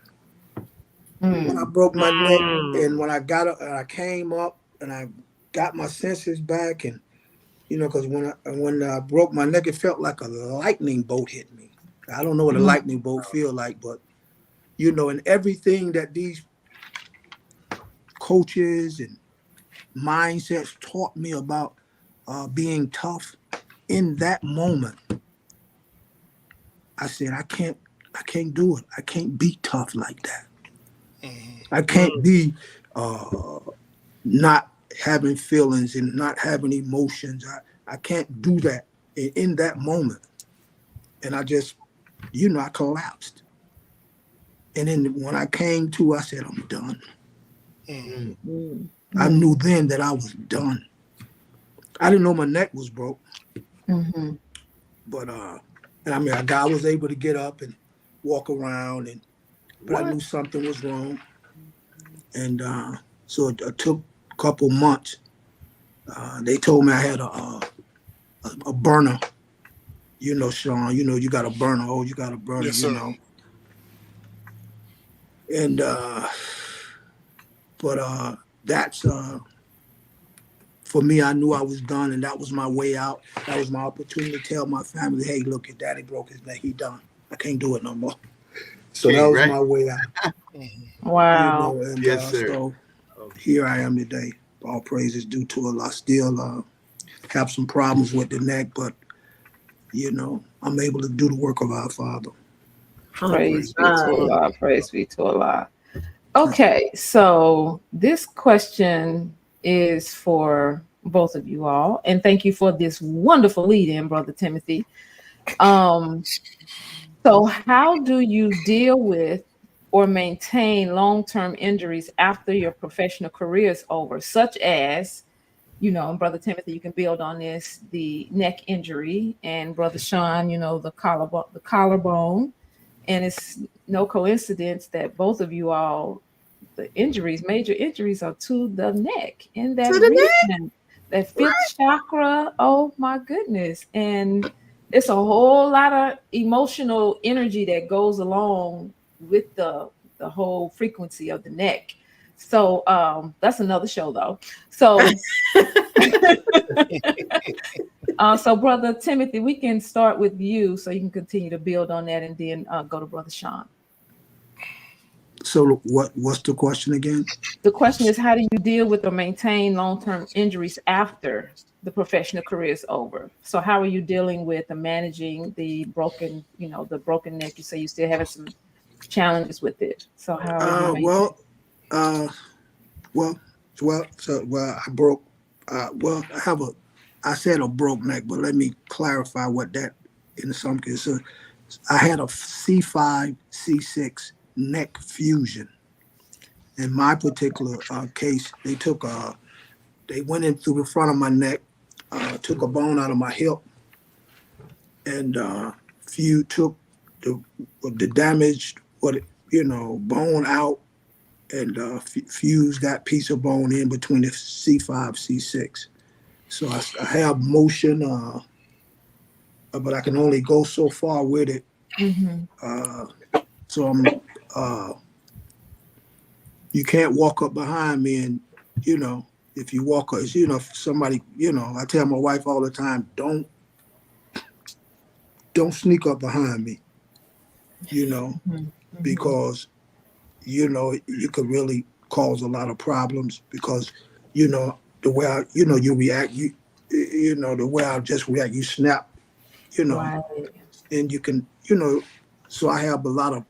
When I broke my neck, and when I got up, and I came up, and I got my senses back, and you know, because when I broke my neck, it felt like a lightning bolt hit me. I don't know what a lightning bolt feel like, but you know, and everything that these coaches and mindsets taught me about being tough, in that moment, I said, I can't do it. I can't be tough like that. I can't be not having feelings and not having emotions. I can't do that in that moment. And I just, you know, I collapsed. And then when I came to, I said, I'm done. I knew then that I was done. I didn't know my neck was broke. But and I mean, a guy was able to get up and walk around, but I knew something was wrong. And so it took a couple months. They told me I had a burner. You know, Sean, you know, you got a burner. Oh, you got a burner, Yes, you sir. know. And but that's for me, I knew I was done, and that was my way out. That was my opportunity to tell my family, hey, look, your daddy broke his neck. He done. I can't do it no more. So that was my way out. Wow. You know, and Yes, sir. so here I am today. All praises due to Allah. Still have some problems with the neck, but, you know, I'm able to do the work of our Father. Praise be to Allah. Praise be to Allah. Okay, so this question is for both of you all, and thank you for this wonderful lead-in, Brother Timothy. So how do you deal with or maintain long-term injuries after your professional career is over, such as, you know, and Brother Timothy, you can build on this, the neck injury, and Brother Sean, you know, the collarbone, and it's no coincidence that both of you all, the injuries, major injuries, are to the neck in that region, that fifth chakra. Oh my goodness. And it's a whole lot of emotional energy that goes along with the whole frequency of the neck. So that's another show though. So so Brother Timothy, we can start with you so you can continue to build on that, and then go to Brother Sean. So what's the question again? The question is, how do you deal with or maintain long-term injuries after the professional career is over? So how are you dealing with and managing the broken, you know, the broken neck? You say you still having some challenges with it. So how are you I broke I said a broke neck, but let me clarify what that in some cases. So I had a C5, C6 neck fusion. In my particular case, they went in through the front of my neck, took a bone out of my hip, and took the damaged bone out, and fused that piece of bone in between the C5, C6. So I have motion, but I can only go so far with it. So I'm, you can't walk up behind me, and if you walk up, if somebody, I tell my wife all the time, don't sneak up behind me, because you could really cause a lot of problems, because the way you react, the way I just react, you snap, Right. and you can, so I have a lot of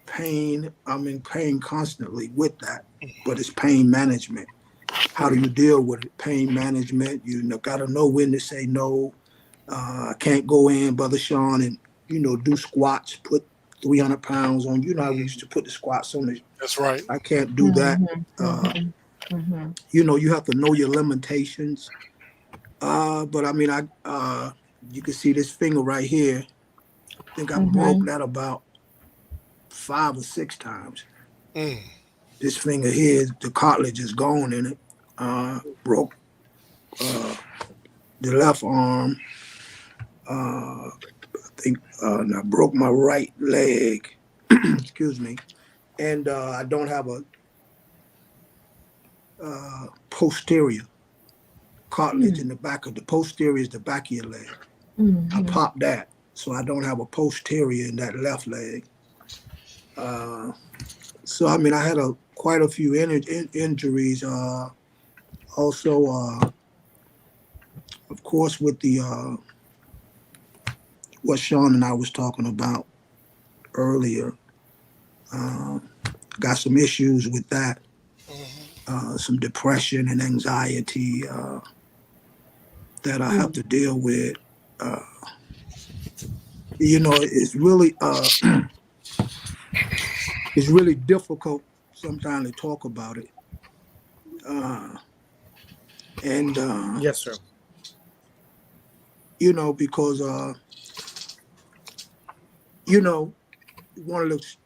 pain. I'm in pain constantly with that, but it's pain management. How do you deal with it? Pain management. You got to know when to say no. I can't go in, Brother Sean, and do squats, put 300 pounds on. I used to put the squats on it. That's right. I can't do that. You have to know your limitations. But I mean, you can see this finger right here. I think I broke that about 5 or 6 times. This finger here, the cartilage is gone in it. Broke the left arm. I think and I broke my right leg. Excuse me. And I don't have a posterior cartilage in the back of the posterior is the back of your leg. I popped that, so I don't have a posterior in that left leg. So I mean, I had quite a few injuries. Also, of course, with the what Sean and I was talking about earlier, got some issues with that. Some depression and anxiety that I have to deal with. It's really it's really difficult sometimes to talk about it. And Yes, sir. Because one of those,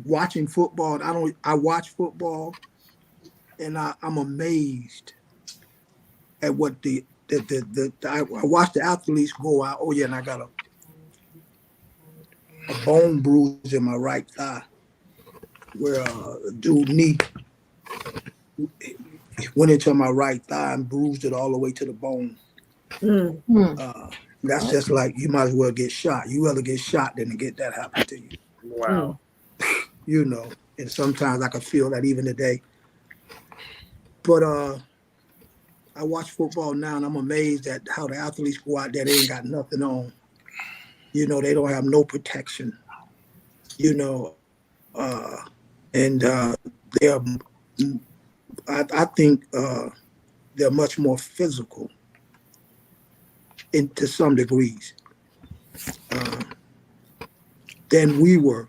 watching football. I watch football, and I'm amazed at what I watch the athletes go out. Oh yeah, and I got a bone bruise in my right thigh where a dude knee went into my right thigh and bruised it all the way to the bone. That's just like, you might as well get shot. You rather get shot than to get that happen to you. Wow. And sometimes I can feel that even today. But I watch football now, and I'm amazed at how the athletes go out there. They ain't got nothing on. They don't have no protection. And they're, I think they're much more physical to some degrees than we were.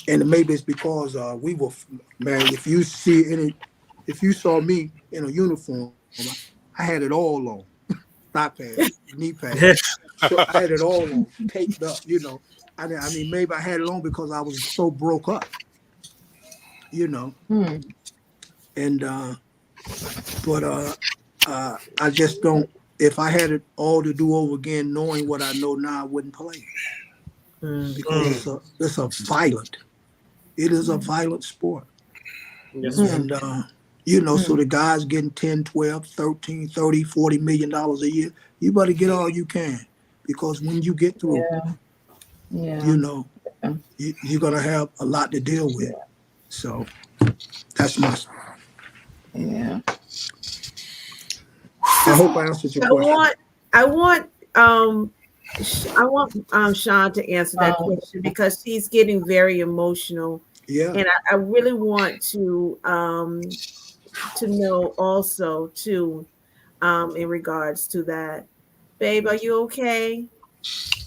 And maybe it's because we were, man, if you saw me in a uniform, I had it all on. Thigh pads, knee pads. So I had it all on, taped up, I mean, maybe I had it on because I was so broke up, And but I just don't. If I had it all to do over again, knowing what I know now, I wouldn't play because it's a violent. It is a violent sport. Yes, and so the guys getting 10, 12, 13, 30, 40 million dollars a year, you better get all you can, because when you get through, you're gonna have a lot to deal with. So that's my. Yeah. I hope I answered your question. I want Sean to answer that question, because he's getting very emotional. Yeah. And I really want to know also too, in regards to that. Babe, are you okay?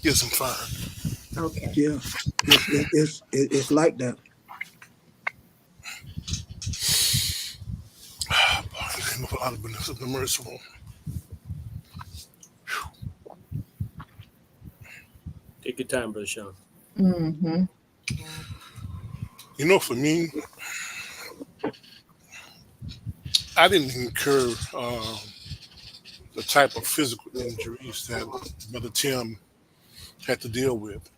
Yes, I'm fine. Okay. Yeah. It's like that. In the name of Allah, beneficent, the merciful. Take your time, Brother Sean. For me, I didn't incur the type of physical injuries that Brother Tim had to deal with.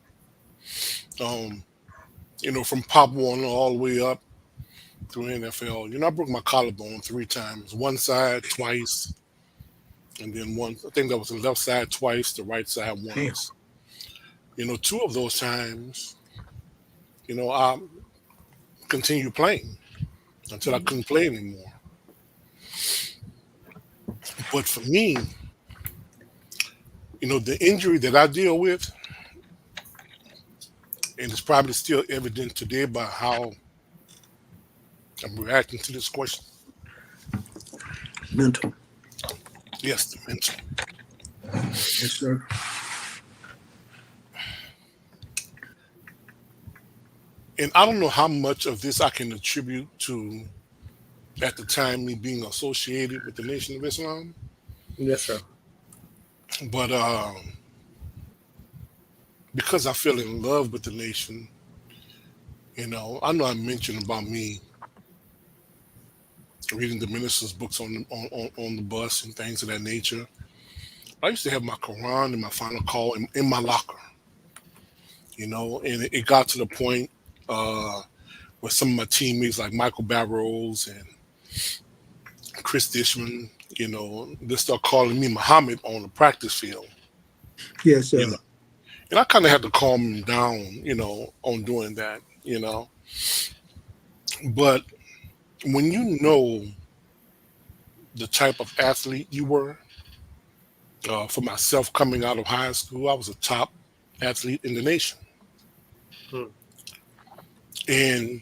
From Pop Warner all the way up through NFL. I broke my collarbone 3 times. One side twice, and then I think that was the left side twice, the right side once. Damn. 2 of those times, I continued playing until I couldn't play anymore. But for me, the injury that I deal with, and it's probably still evident today by how I'm reacting to this question. Mental. Yes, the mental. Yes, sir. And I don't know how much of this I can attribute to, at the time, me being associated with the Nation of Islam. Yes, sir. But because I fell in love with the nation, I know I mentioned about me reading the minister's books on the bus and things of that nature. I used to have my Quran and my final call in my locker, and it got to the point with some of my teammates like Michael Barrows and Chris Dishman, they start calling me Muhammad on the practice field. Yes, sir. And I kind of had to calm him down, on doing that, But when you know the type of athlete you were, for myself coming out of high school, I was a top athlete in the nation. Hmm. And,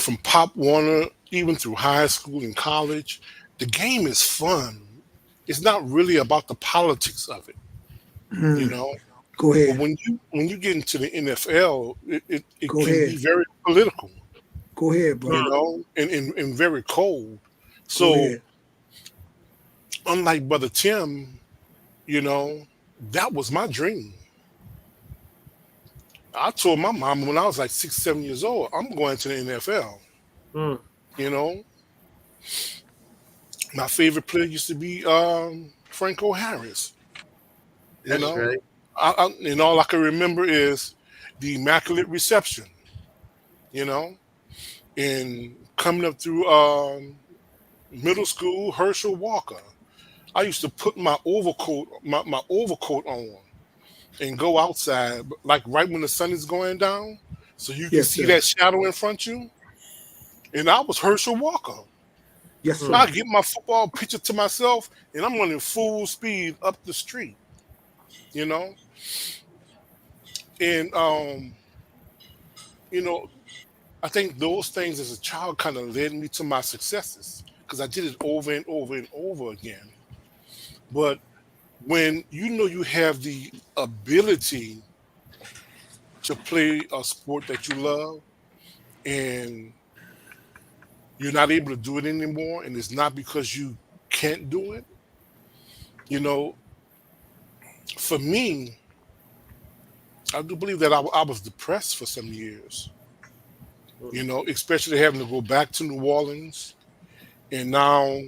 from Pop Warner, even through high school and college, the game is fun. It's not really about the politics of it, you Mm. know. Go But ahead. when you get into the NFL, it Go can be ahead. very political, Go ahead, brother. and very cold. Go So ahead. unlike Brother Tim, you know, that was my dream. I told my mom when I was like 6, 7 years old, I'm going to the NFL. Hmm. You know, my favorite player used to be Franco Harris. You That's know, right. and all I can remember is the immaculate reception. You know, and coming up through middle school, Herschel Walker. I used to put my overcoat on and go outside, like right when the sun is going down, so you can Yes, see sir. that shadow in front of you. And I was Herschel Walker. Yes, Hmm. I sir. get my football picture to myself, and I'm running full speed up the street. You know, and you know, I think those things as a child kind of led me to my successes because I did it over and over and over again. But when you know you have the ability to play a sport that you love and you're not able to do it anymore, and it's not because you can't do it, you know, for me, I do believe that I was depressed for some years, especially having to go back to New Orleans. And now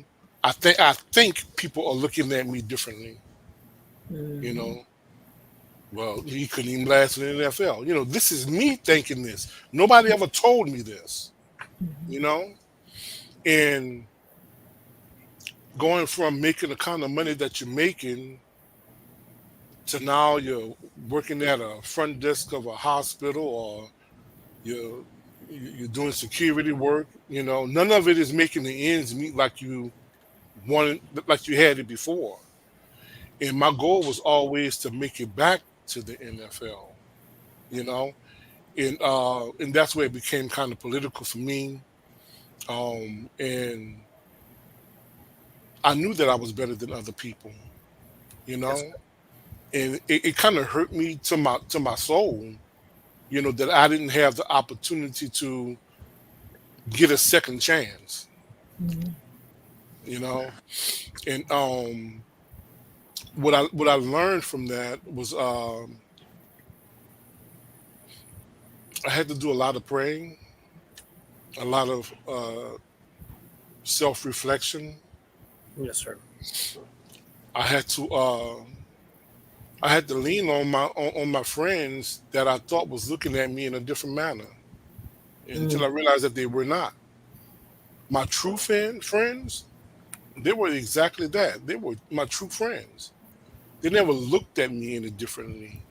I think people are looking at me differently, you Mhm. know. Well, he couldn't even last in the NFL. This is me thinking this. Nobody ever told me this, you Mhm. know? And going from making the kind of money that you're making to now you're working at a front desk of a hospital or you're you're doing security work, none of it is making the ends meet like you wanted, like you had it before. And my goal was always to make it back to the NFL, you know, and that's where it became kind of political for me. And I knew that I was better than other people, you Yes, know, and it kind of hurt me to my soul, that I didn't have the opportunity to get a second chance, Mhm. you know. And what I learned from that was I had to do a lot of praying, a lot of self reflection. yes, sir. I had to lean on my friends that I thought was looking at me in a different manner, until I Mhm. realized that they were not. My true friends, they were exactly that. They were my true friends. They never looked at me any differently.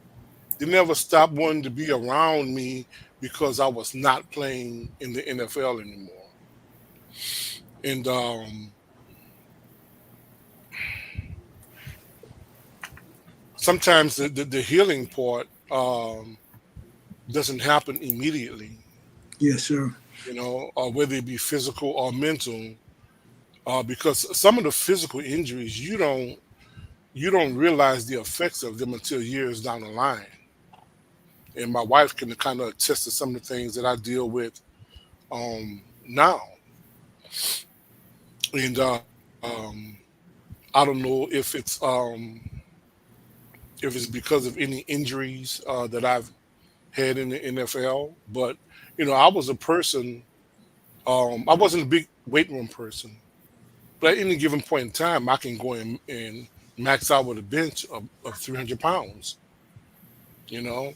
They never stopped wanting to be around me because I was not playing in the NFL anymore. And sometimes the healing part doesn't happen immediately, Yes, sir. or whether it be physical or mental, because some of the physical injuries you don't realize the effects of them until years down the line. And my wife can kind of attest to some of the things that I deal with now. And I don't know if it's because of any injuries that I've had in the NFL, but I was a person. I wasn't a big weight room person, but at any given point in time, I can go in and max out with a bench of 300 pounds. You know,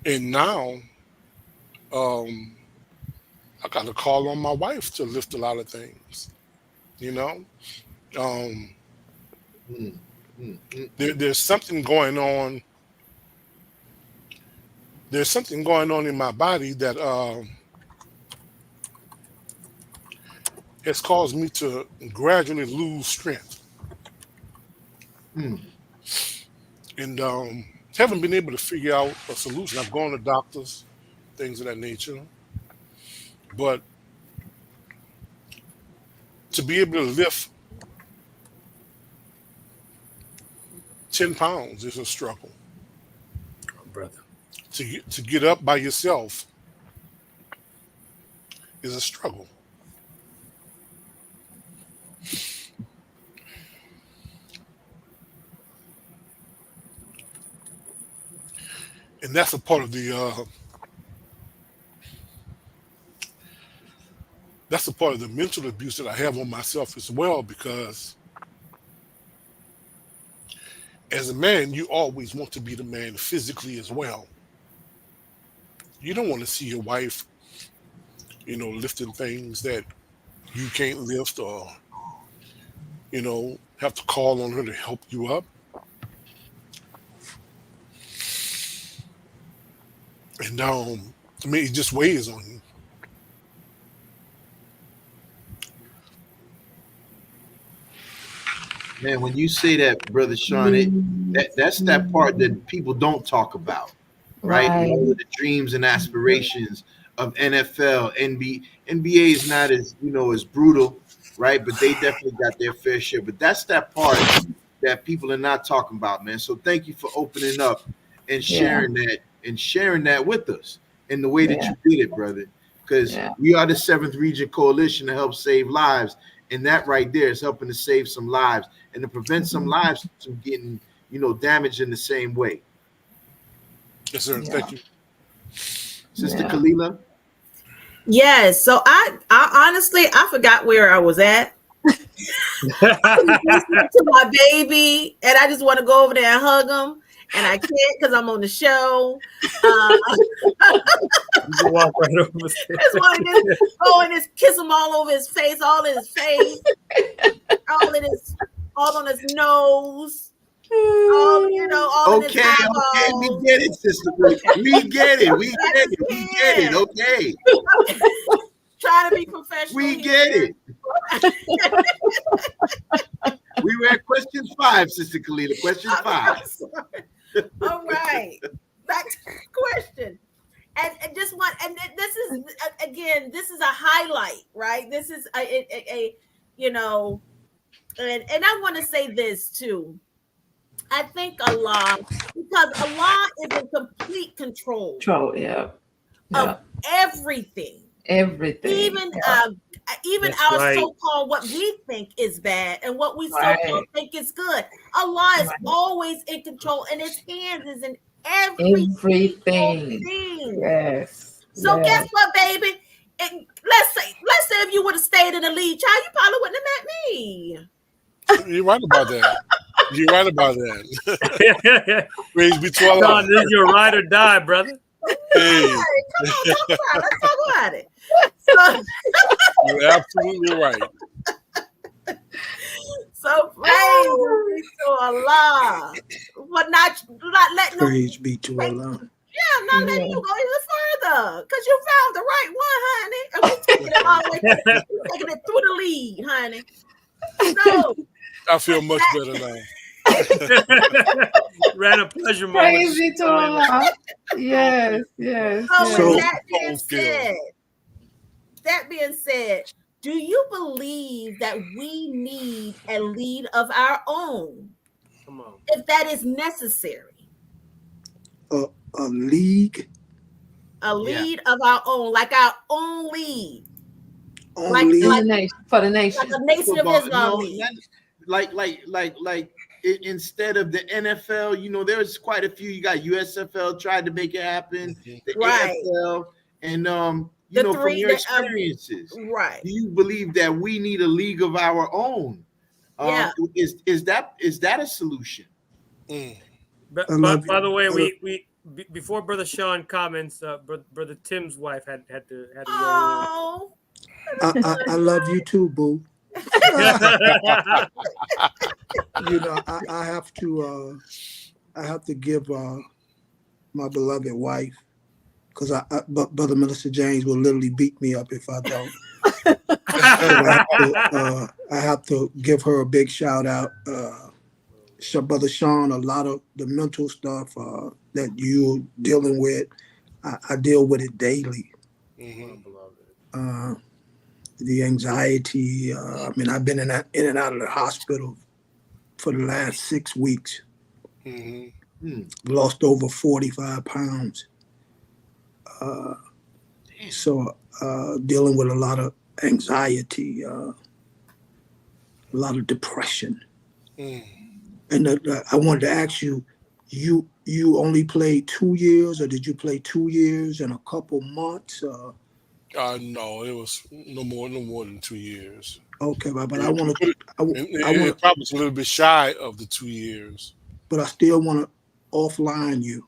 and now um, I got to call on my wife to lift a lot of things. You know, um, Mm, mm, mm, there's something going on there's something going on in my body that has caused me to gradually lose strength. And haven't been able to figure out a solution. I've gone to doctors, things of that nature, but to be able to lift 10 pounds is a struggle. Oh, brother. To get up by yourself is a struggle. And that's a part of the mental abuse that I have on myself as well, because as a man, you always want to be the man physically as well. You don't want to see your wife, lifting things that you can't lift, or, have to call on her to help you up. And it just weighs on you. Man, when you say that, Brother Sean, that's that part that people don't talk about, right? All of the dreams and aspirations of NFL, NBA is not as as brutal, right? But they definitely got their fair share. But that's that part that people are not talking about, man. So thank you for opening up and sharing that with us in the way that you did it, brother. Because we are the 7th Region Coalition to help save lives, and that right there is helping to save some lives and to prevent some lives from getting damaged in the same way. Yes, sir. Thank you, Sister Kalila. Yes. So I honestly I forgot where I was at. To my baby, and I just want to go over there and hug him, and I can't because I'm on the show. You walk right over. Just want to go and just kiss him all over his face, all in his face, all on his nose. All in his eyeballs. Okay, we get it, sister. We get it. Okay. Trying to be professional. We get it. We were at question 5, Sister Kalila. Question 5. All right. Back to the question. And just one, and this is again, this is a highlight, right? This is a and I want to say this too. I think Allah, because Allah is in complete control of everything. Even our so-called what we think is bad and what we so-called think is good. Allah is always in control, and His hands is in everything. Yes. So guess what, baby? And let's say if you would have stayed in the lead, child, you probably wouldn't have met me. You're right about that. Praise be to Allah. This is your ride or die, brother. Hey. Come on, let's talk about it. So, you're absolutely right. So praise be to Allah. But not letting praise be to Allah. Yeah, not letting you go even further. Because you found the right one, honey. And we taking it all the way, taking it through the lead, honey. So I feel much better now. Ran a pleasure moment. Praise be to Allah. Yes. So that being said, do you believe that we need a lead of our own? Come on. If that is necessary. A league? A lead of our own, like our own lead. For the nation. Like the Nation of Islam league. Like instead of the NFL, there's quite a few. You got USFL tried to make it happen, the AFL, and from your experiences, right? Do you believe that we need a league of our own? Is that a solution? By the way, we before Brother Sean comments, Brother Tim's wife had to. Oh, I love you too, boo. I have to give my beloved wife because but Brother Minister James will literally beat me up if I don't. So I have to give her a big shout out. Brother Sean, a lot of the mental stuff that you're dealing with, I deal with it daily. The anxiety. I mean, I've been in and out of the hospital for the last 6 weeks. Lost over 45 pounds. So dealing with a lot of anxiety, a lot of depression. And I wanted to ask you, you only played 2 years, or did you play 2 years and a couple months? No, it was no more than 2 years. Okay, but I want to. It probably was a little bit shy of the 2 years. But I still want to offline you,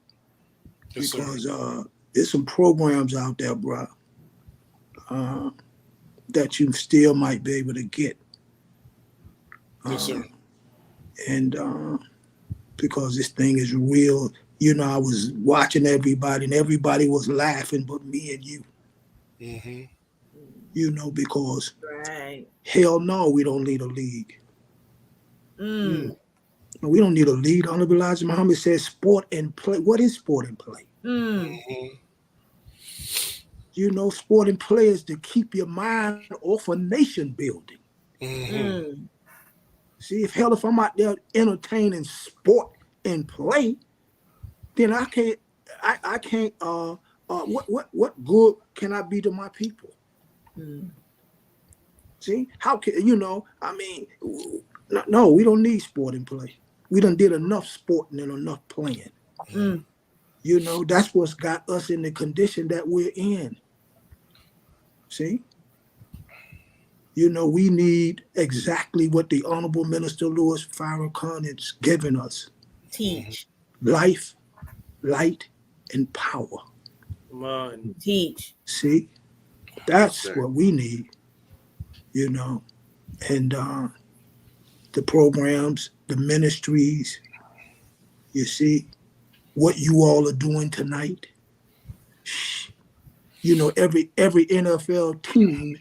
Yes, because sir. there's some programs out there, bro, that you still might be able to get. Yes, sir. And because this thing is real, you know, I was watching everybody, and everybody was laughing but me and you. You know, because hell no, we don't need a league. We don't need a league. Honorable Elijah Muhammad says sport and play. What is sport and play? You know, sport and play is to keep your mind off of nation building. See, if I'm out there entertaining sport and play, then I can't. What good can I be to my people? See, how can you know? I mean, no, we don't need sport and play. We done did enough sporting and enough playing. You know, that's what's got us in the condition that we're in. See? You know, we need exactly what the Honorable Minister Louis Farrakhan is giving us. Teach. Life, light, and power. Come on. Teach. See? That's what we need. You know, and the programs, the ministries, you see, what you all are doing tonight. You know, every NFL team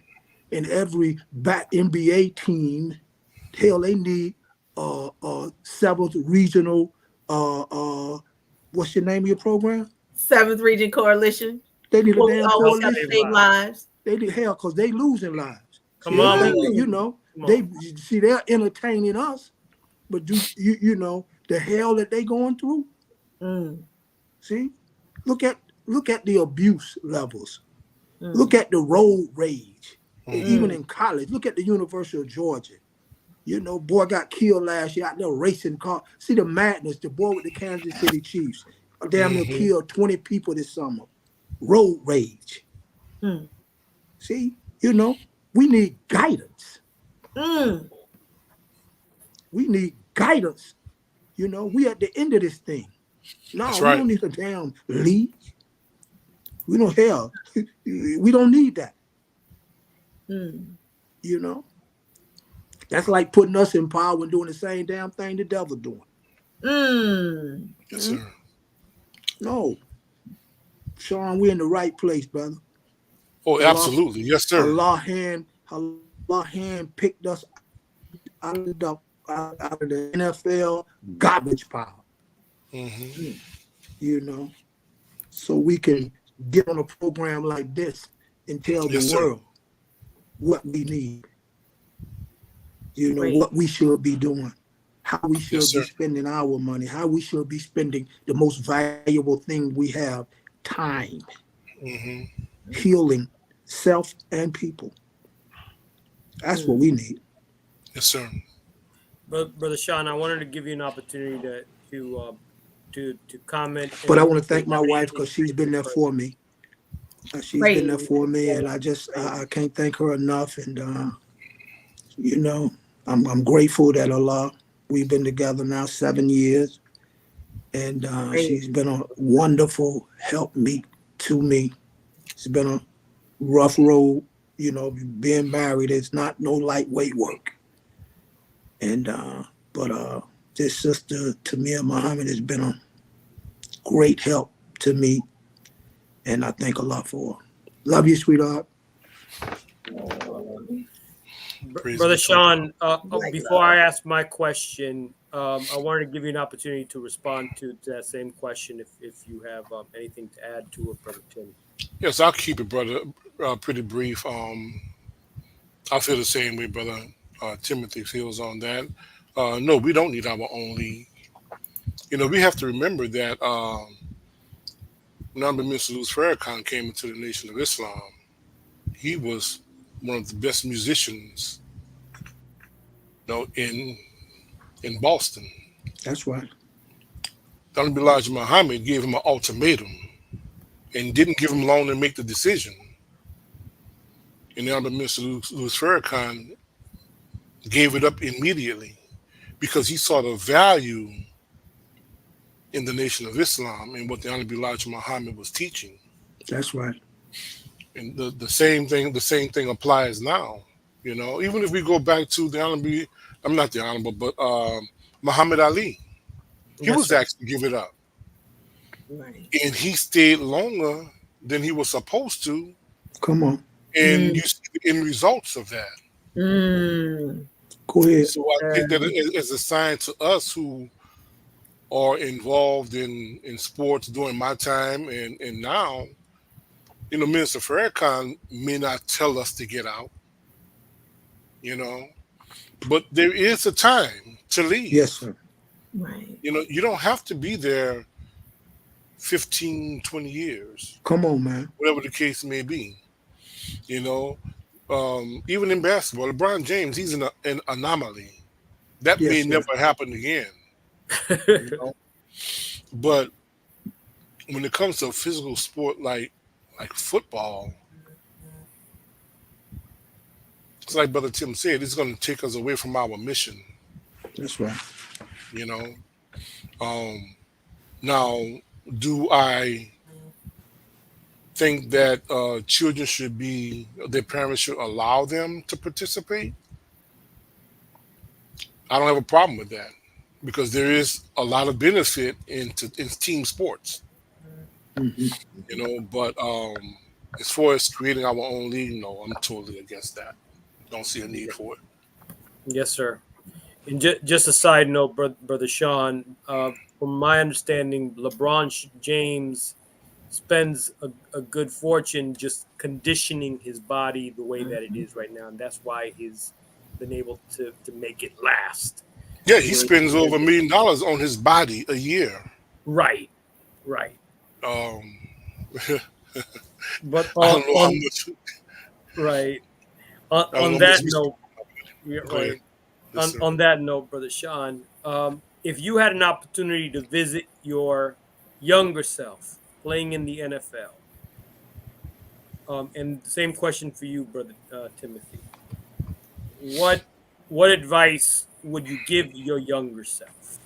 and every NBA team, hell, they need 7th regional, what's your name of your program? 7th Region Coalition. They need a Well, damn always coalition. have to save lives. They need hell because they losing lives. Come on. You know, they're entertaining us, but you know the hell that they going through. See, look at the abuse levels. Look at the road rage, even in college. Look at the University of Georgia. You know, boy got killed last year out there racing car. See the madness. The boy with the Kansas City Chiefs damn near killed 20 people this summer. Road rage. See, you know, we need guidance. We need guidance. You know, we at the end of this thing. No, we don't need a damn league. We don't hell. We don't need that. You know, that's like putting us in power and doing the same damn thing the devil doing. Yes, sir. No, Sean, we're in the right place, brother. Oh, absolutely. Yes, sir. Allah hand picked us out of the NFL garbage pile. You know, so we can get on a program like this and tell the world what we need. You know, what we should be doing, how we should be spending our money, how we should be spending the most valuable thing we have, time, healing self and people. That's what we need. Yes, sir. Brother Sean, I wanted to give you an opportunity to comment. But I want to thank my wife because she's been there for me. She's been there for me, and I can't thank her enough. And you know, I'm grateful that Allah, we've been together now 7 years, and she's been a wonderful helpmeet to me. It's been a rough road, you know. Being married is not no lightweight work. And but this sister Tamir Muhammad has been a great help to me. And I thank Allah for it. Love you, sweetheart. Praise Brother be to Sean, Like before I ask my question, I wanted to give you an opportunity to respond to that same question if you have anything to add to it, Brother Tim. Yes, I'll keep it, brother, pretty brief. I feel the same way, brother Timothy feels on that. No, we don't need our own league. You know, we have to remember that when Honorable Minister Louis Farrakhan came into the Nation of Islam, he was one of the best musicians, you know, in Boston. That's right. Honorable Elijah Muhammad gave him an ultimatum and didn't give him long to make the decision. And the Honorable Minister Louis Farrakhan gave it up immediately because he saw the value in the Nation of Islam and what the Honorable Elijah Muhammad was teaching. That's right. And the same thing applies now. You know, even if we go back to the Honorable, I'm not the Honorable, but Muhammad Ali, he was asked to give it up. Right. And he stayed longer than he was supposed to. Come on. And you see the end results of that. Go ahead. So I think that is a sign to us who are involved in sports during my time and now. You know, Minister Farrakhan may not tell us to get out, you know, but there is a time to leave. Yes, sir. Right. You know, you don't have to be there 15, 20 years. Come on, man. Whatever the case may be. You know, even in basketball, LeBron James, he's an anomaly. That Yes, may sir. never happen again. You know? But when it comes to a physical sport like football, it's like Brother Tim said, it's going to take us away from our mission. That's right. You know, now, do I think that children should be, their parents should allow them to participate? I don't have a problem with that because there is a lot of benefit in team sports. Mm-hmm. You know, but as far as creating our own league, no, I'm totally against that. Don't see a need for it. Yes, sir. And just a side note, Brother Sean, from my understanding, LeBron James spends a good fortune just conditioning his body the way that it is right now. And that's why he's been able to make it last. Yeah, he spends over $1 million on his body a year. Right. But I don't know how much. Right. On that note, right. Yes, On that note, Brother Sean, if you had an opportunity to visit your younger self playing in the NFL, and the same question for you, Brother Timothy, what advice would you give your younger self?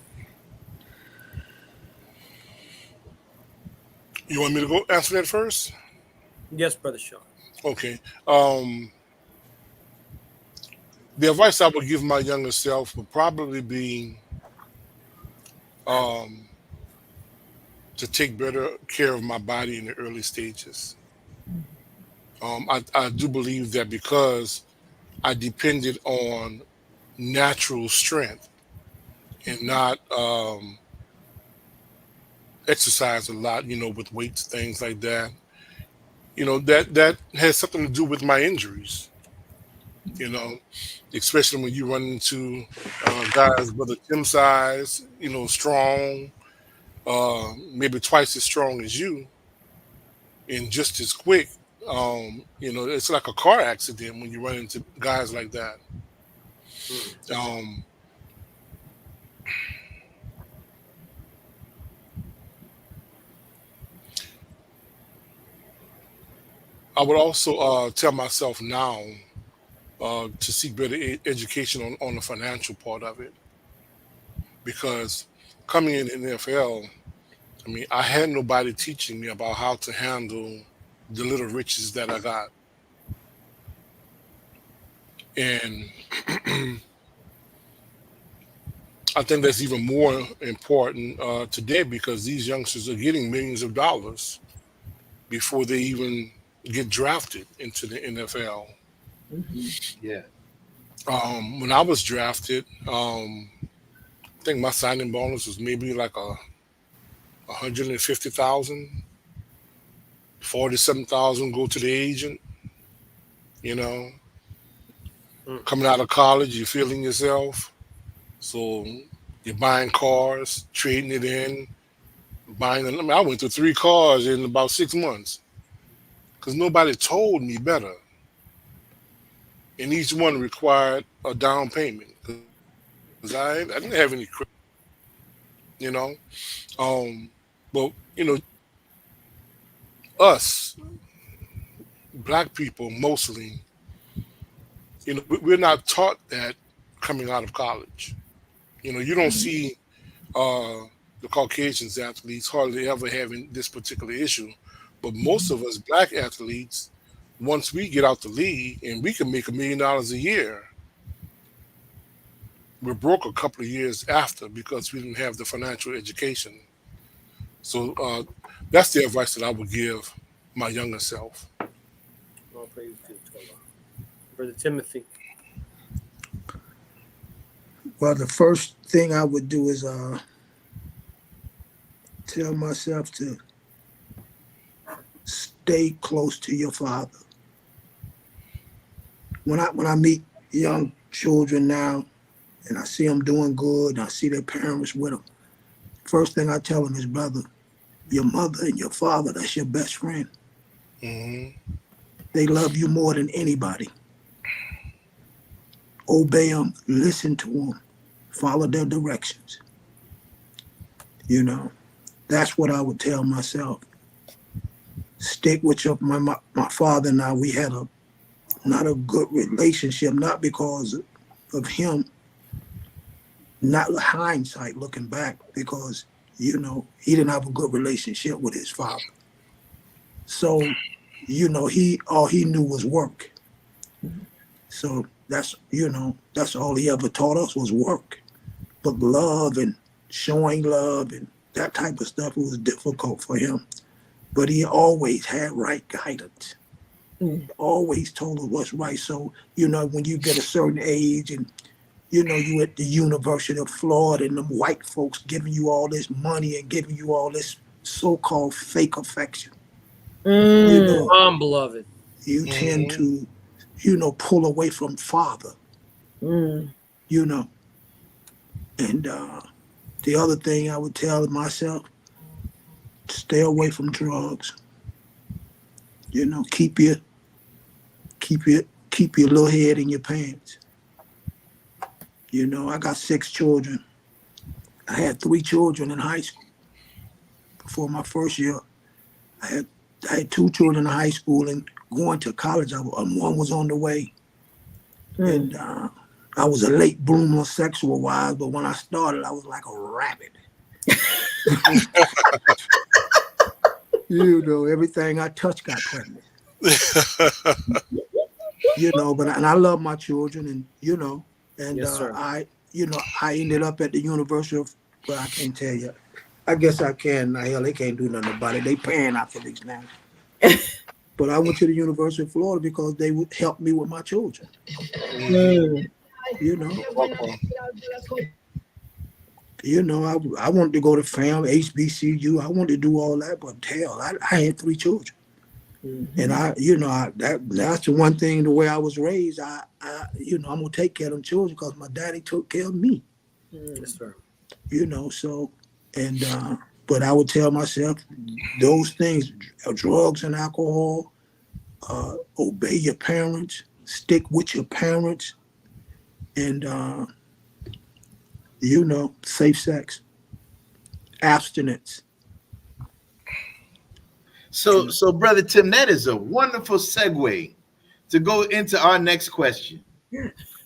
You want me to go answer that first? Yes, Brother Sean. Okay. The advice I would give my younger self would probably be to take better care of my body in the early stages. I do believe that because I depended on natural strength and not exercise a lot, you know, with weights, things like that. You know, that has something to do with my injuries, you know, especially when you run into guys, Brother Tim size, you know, strong, maybe twice as strong as you and just as quick. You know, it's like a car accident when you run into guys like that. I would also tell myself now to seek better education on the financial part of it, because coming in the NFL, I mean, I had nobody teaching me about how to handle the little riches that I got. And I think that's even more important today because these youngsters are getting millions of dollars. before they even get drafted into the NFL. Yeah. When I was drafted, I think my signing bonus was maybe like 150,000, 47,000 go to the agent. You know, coming out of college, you're feeling yourself, so you're buying cars, trading it in, buying. I mean, I went through 3 cars in about 6 months because nobody told me better, and each one required a down payment because I didn't have any credit. You know, but you know, us black people mostly, you know, we're not taught that coming out of college. You know, you don't see the Caucasians athletes hardly ever having this particular issue, but most of us black athletes, once we get out the league and we can make $1 million a year, we're broke a couple of years after because we didn't have the financial education. So that's the advice that I would give my younger self. All praise to Allah. Brother Timothy. Well, the first thing I would do is tell myself to stay close to your father. When I meet young children now and I see them doing good and I see their parents with them, first thing I tell them is, brother, your mother and your father, that's your best friend. Mm-hmm. They love you more than anybody. Obey them, listen to them, follow their directions. You know, that's what I would tell myself. Stick with my father and I, we had not a good relationship, not because of him, not hindsight looking back, because, you know, he didn't have a good relationship with his father. So, you know, all he knew was work. So that's, you know, that's all he ever taught us was work. But love and showing love and that type of stuff was difficult for him. But he always had right guidance. Always told us what's right. So, you know, when you get a certain age and, you know, you at the University of Florida and them white folks giving you all this money and giving you all this so-called fake affection. You know, Beloved. You tend to, you know, pull away from father. You know. And the other thing I would tell myself, stay away from drugs. You know, keep your little head in your pants. You know, I got 6 children. I had 3 children in high school. Before my first year, I had 2 children in high school, and going to college, one was on the way. And I was a late bloomer sexual-wise, but when I started, I was like a rabbit. You know, everything I touched got pregnant. You know, and I love my children, and you know, and yes, I ended up at the University of, well, I can't tell you. I guess I can. Hell, they can't do nothing about it. They paying athletes now. But I went to the University of Florida because they would help me with my children. You know, I wanted to go to FAM, HBCU. I wanted to do all that, but hell, I had 3 children. And that's the one thing, the way I was raised, I'm going to take care of them children because my daddy took care of me. Yes, sir. You know, so, and, but I would tell myself those things, drugs and alcohol, obey your parents, stick with your parents, and, you know, safe sex, abstinence. So, Brother Tim, that is a wonderful segue to go into our next question.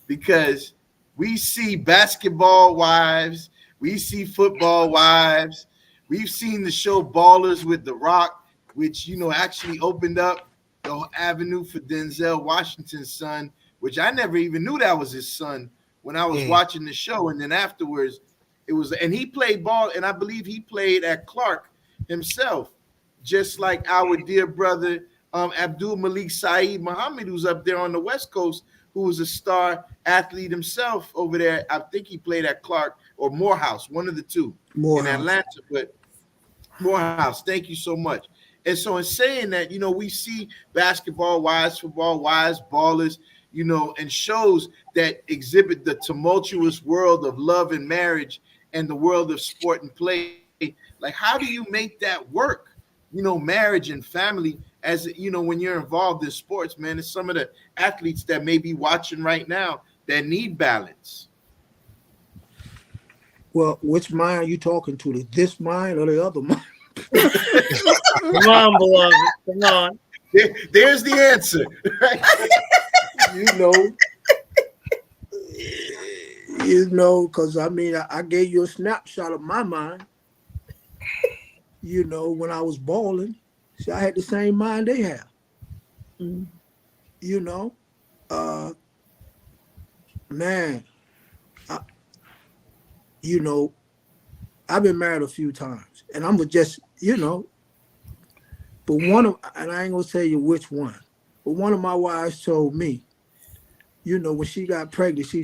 Because we see basketball wives, we see football wives, we've seen the show Ballers with The Rock, which, you know, actually opened up the avenue for Denzel Washington's son, which I never even knew that was his son when I was watching the show. And then afterwards, it was, and he played ball, and I believe he played at Clark himself just like our dear brother Abdul Malik Saeed Muhammad, who's up there on the West Coast, who was a star athlete himself over there. I think he played at Clark or Morehouse, one of the two in Atlanta. But Morehouse, thank you so much. And so in saying that, you know, we see basketball wise, football wise, ballers, you know, and shows that exhibit the tumultuous world of love and marriage and the world of sport and play. Like, how do you make that work? You know, marriage and family, as you know, when you're involved in sports, man, it's some of the athletes that may be watching right now that need balance. Well, which mind are you talking to? This mind or the other mind? Come on, beloved. Come on. There's the answer. You know, because I mean, I gave you a snapshot of my mind. You know, when I was balling, see, I had the same mind they have. Mm. You know, man, you know, I've been married a few times, and I'm just, you know, but and I ain't gonna tell you which one, but one of my wives told me, you know, when she got pregnant, she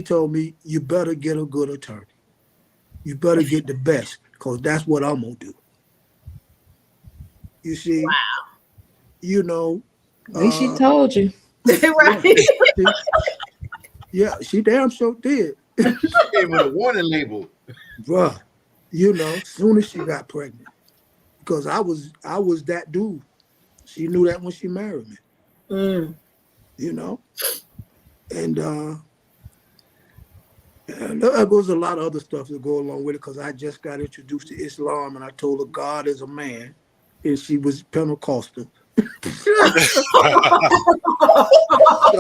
told me, you better get a good attorney. You better get the best, because that's what I'm gonna do. You see, wow. You know, At least she told you. Right. Yeah, she damn sure did. Came with a warning label. Bruh, you know, soon as she got pregnant, because I was that dude. She knew that when she married me. Mm. You know, and there was a lot of other stuff to go along with it, because I just got introduced to Islam, and I told her God is a man, and she was Pentecostal. So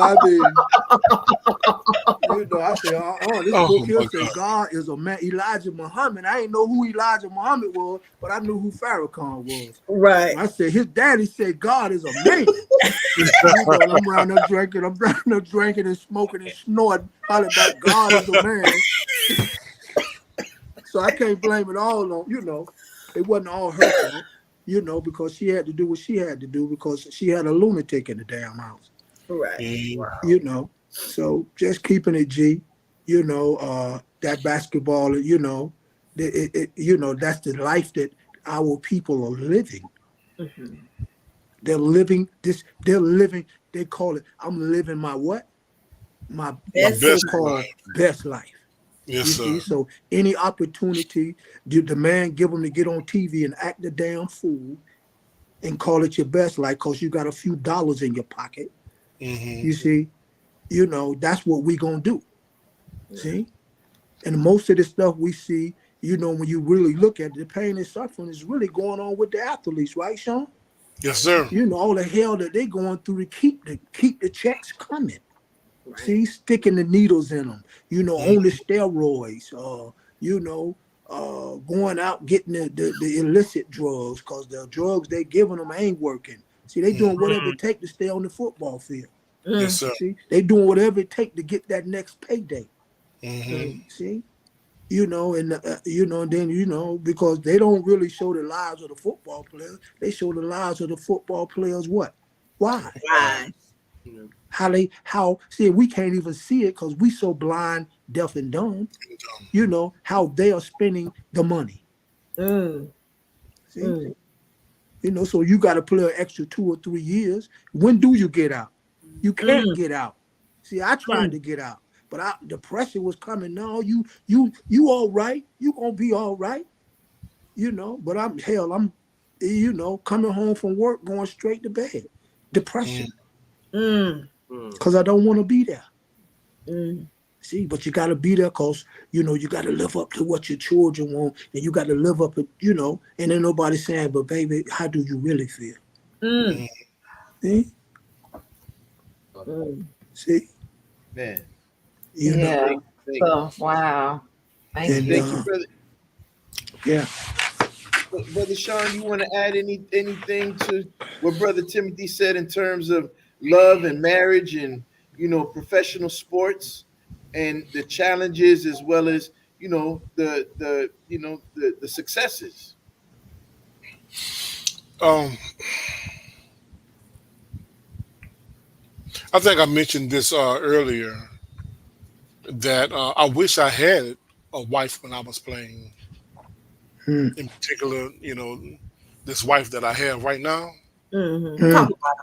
I mean, you know, I said, this book here says God is a man. Elijah Muhammad. I didn't know who Elijah Muhammad was, but I knew who Farrakhan was. Right. I said, his daddy said God is a man. You know, and I'm around there drinking and smoking and snorting, hollering about God is a man. So I can't blame it all on, you know, it wasn't all her fault, you know, because she had to do what she had to do, because she had a lunatic in the damn house. Right. Wow. You know, so just keeping it G, you know, that basketball, you know, you know, that's the life that our people are living. Mm-hmm. They're living, they call it, I'm living my what? My so-called best life. Yes, you sir. See? So any opportunity, did the man give them to get on TV and act the damn fool and call it your best life because you got a few dollars in your pocket? Mm-hmm. You see, you know, that's what we gonna do. Yeah. See? And most of the stuff we see, you know, when you really look at it, the pain and suffering is really going on with the athletes, right, Sean? Yes, sir. You know, all the hell that they going through to keep the checks coming. Right. See, sticking the needles in them, you know, on the steroids, you know, going out getting the illicit drugs, because the drugs they giving them ain't working. See, they doing whatever it take to stay on the football field. Yes, sir. See, they doing whatever it take to get that next payday. Mm-hmm. See, you know, and you know, and then you know, because they don't really show the lives of the football players, they show the lives of the football players. What? Why? How see, we can't even see it because we so blind, deaf, and dumb. You know how they are spending the money. See, you know, so you got to play an extra 2 or 3 years. When do you get out? You can't get out. See, I tried to get out, but the pressure was coming. No, you all right? You gonna be all right? You know, but I'm, you know, coming home from work, going straight to bed, depression. Because I don't want to be there. See, but you got to be there because, you know, you got to live up to what your children want, and you got to live up to, you know, and then nobody saying, but baby, how do you really feel? See? See? Man. You know? So, wow. Thank you. Brother. Yeah. Brother Sean, you want to add anything to what Brother Timothy said in terms of love and marriage and, you know, professional sports and the challenges as well as, you know, the successes? Um, I think I mentioned this earlier that I wish I had a wife when I was playing. Hmm. In particular, this wife that I have right now, Mm-hmm. Hmm. Talk about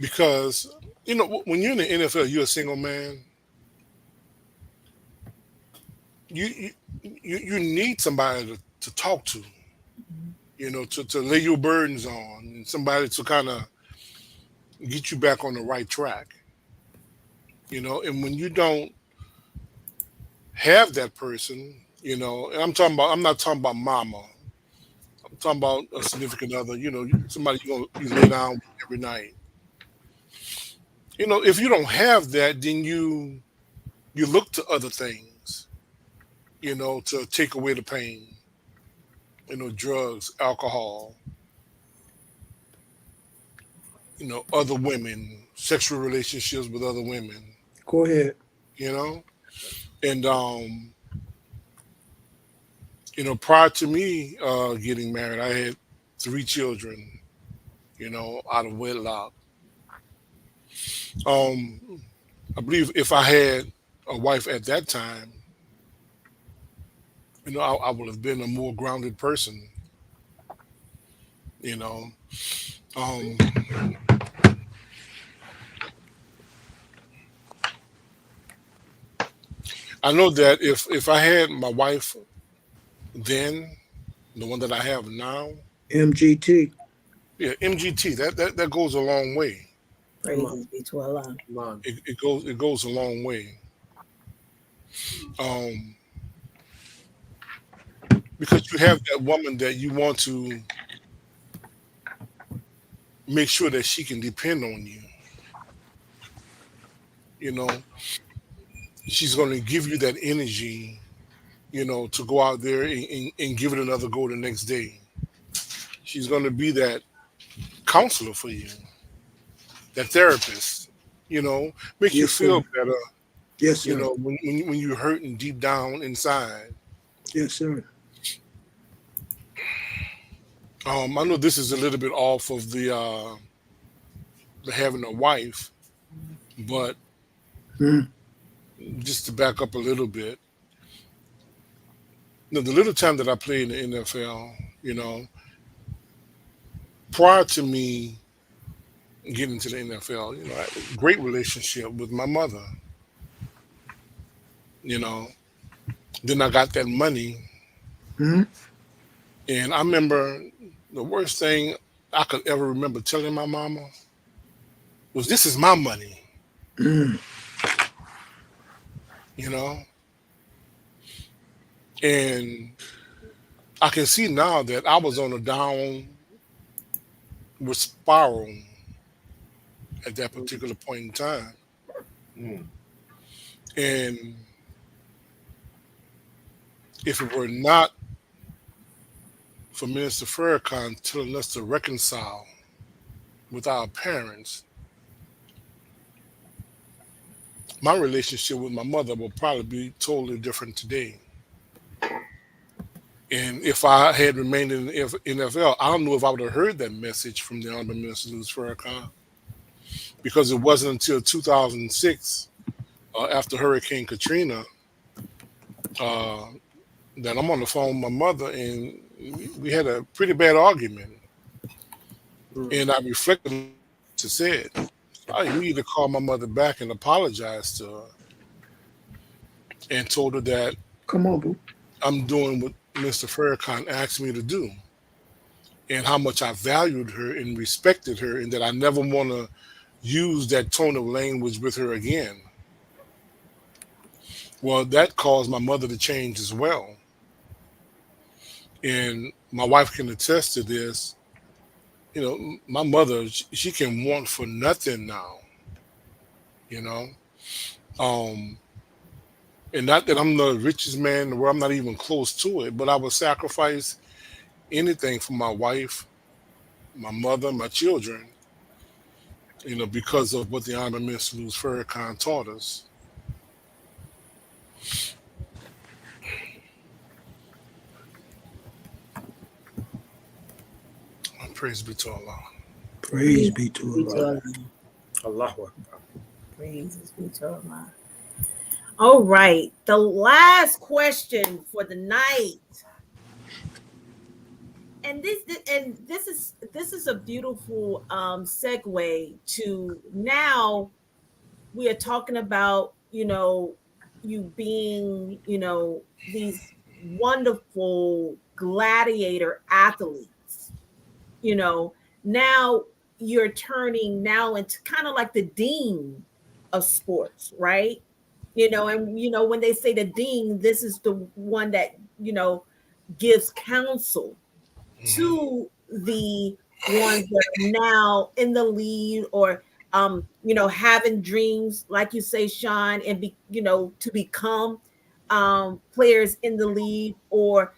because when you're in the NFL, you're a single man. You you need somebody to talk to, to lay your burdens on, and somebody to kind of get you back on the right track. And when you don't have that person, and I'm not talking about mama. I'm talking about a significant other, somebody you lay down with every night. If you don't have that, then you look to other things, to take away the pain. Drugs, alcohol, other women, sexual relationships with other women, Go ahead. you know? And prior to me getting married, I had 3 children, out of wedlock. Um, I believe if I had a wife at that time, I would have been a more grounded person, you know. Um, I know that if I had my wife then, the one that I have now, MGT. yeah, MGT, that goes a long way. Come on, praises be to Allah. come on. It goes a long way. Um, because you have that woman that you want to make sure that she can depend on you. You know, she's going to give you that energy, to go out there and give it another go the next day. She's going to be that counselor for you, that therapist, make you Yes, feel sir. better, Yes, sir. when you're hurting deep down inside. Yes, sir. I know this is a little bit off of the having a wife, but Hmm. just to back up a little bit, the little time that I played in the NFL, prior to me getting into the NFL, I had a great relationship with my mother. You know, then I got that money, Hmm. and I remember the worst thing I could ever remember telling my mama was, "This is my money," Hmm. you know, and I can see now that I was on a downward spiral at that particular point in time, Mm. and if it were not for Minister Farrakhan telling us to reconcile with our parents, my relationship with my mother will probably be totally different today. And if I had remained in the NFL, I don't know if I would have heard that message from the Honorable Minister Louis Farrakhan, because it wasn't until 2006, after Hurricane Katrina, uh, that I'm on the phone with my mother, and we had a pretty bad argument. Mm. And I reflected on what she said. I immediately called my mother back and apologized to her and told her that Come on, boo. I'm doing what Mr. Farrakhan asked me to do, and how much I valued her and respected her, and that I never want to use that tone of language with her again. Well, that caused my mother to change as well. And my wife can attest to this. My mother, she can want for nothing now, you know. Um, and not that I'm the richest man in the world, I'm not even close to it, but I would sacrifice anything for my wife, my mother, my children, because of what the Honorable Minister Louis Farrakhan taught us. Praise be to Allah. Praise be to Allah. Allahu Akbar. Praises be to Allah. All right. The last question for the night. And this is a beautiful segue to now we are talking about, you being, these wonderful gladiator athletes, now you're turning now into kind of like the dean of sports, right? And when they say the dean, this is the one that, gives counsel to the ones that are now in the lead or having dreams, like you say, Sean, and to become players in the league, or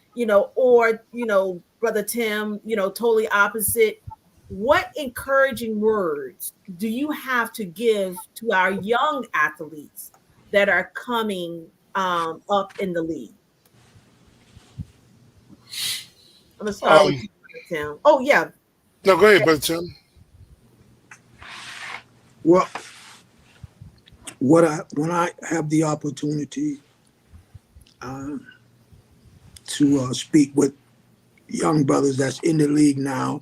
Brother Tim, totally opposite. What encouraging words do you have to give to our young athletes that are coming up in the league? I'm gonna start with you, Tim. Oh yeah. No, go ahead, Brother Tim. Well, when I have the opportunity to speak with young brothers that's in the league now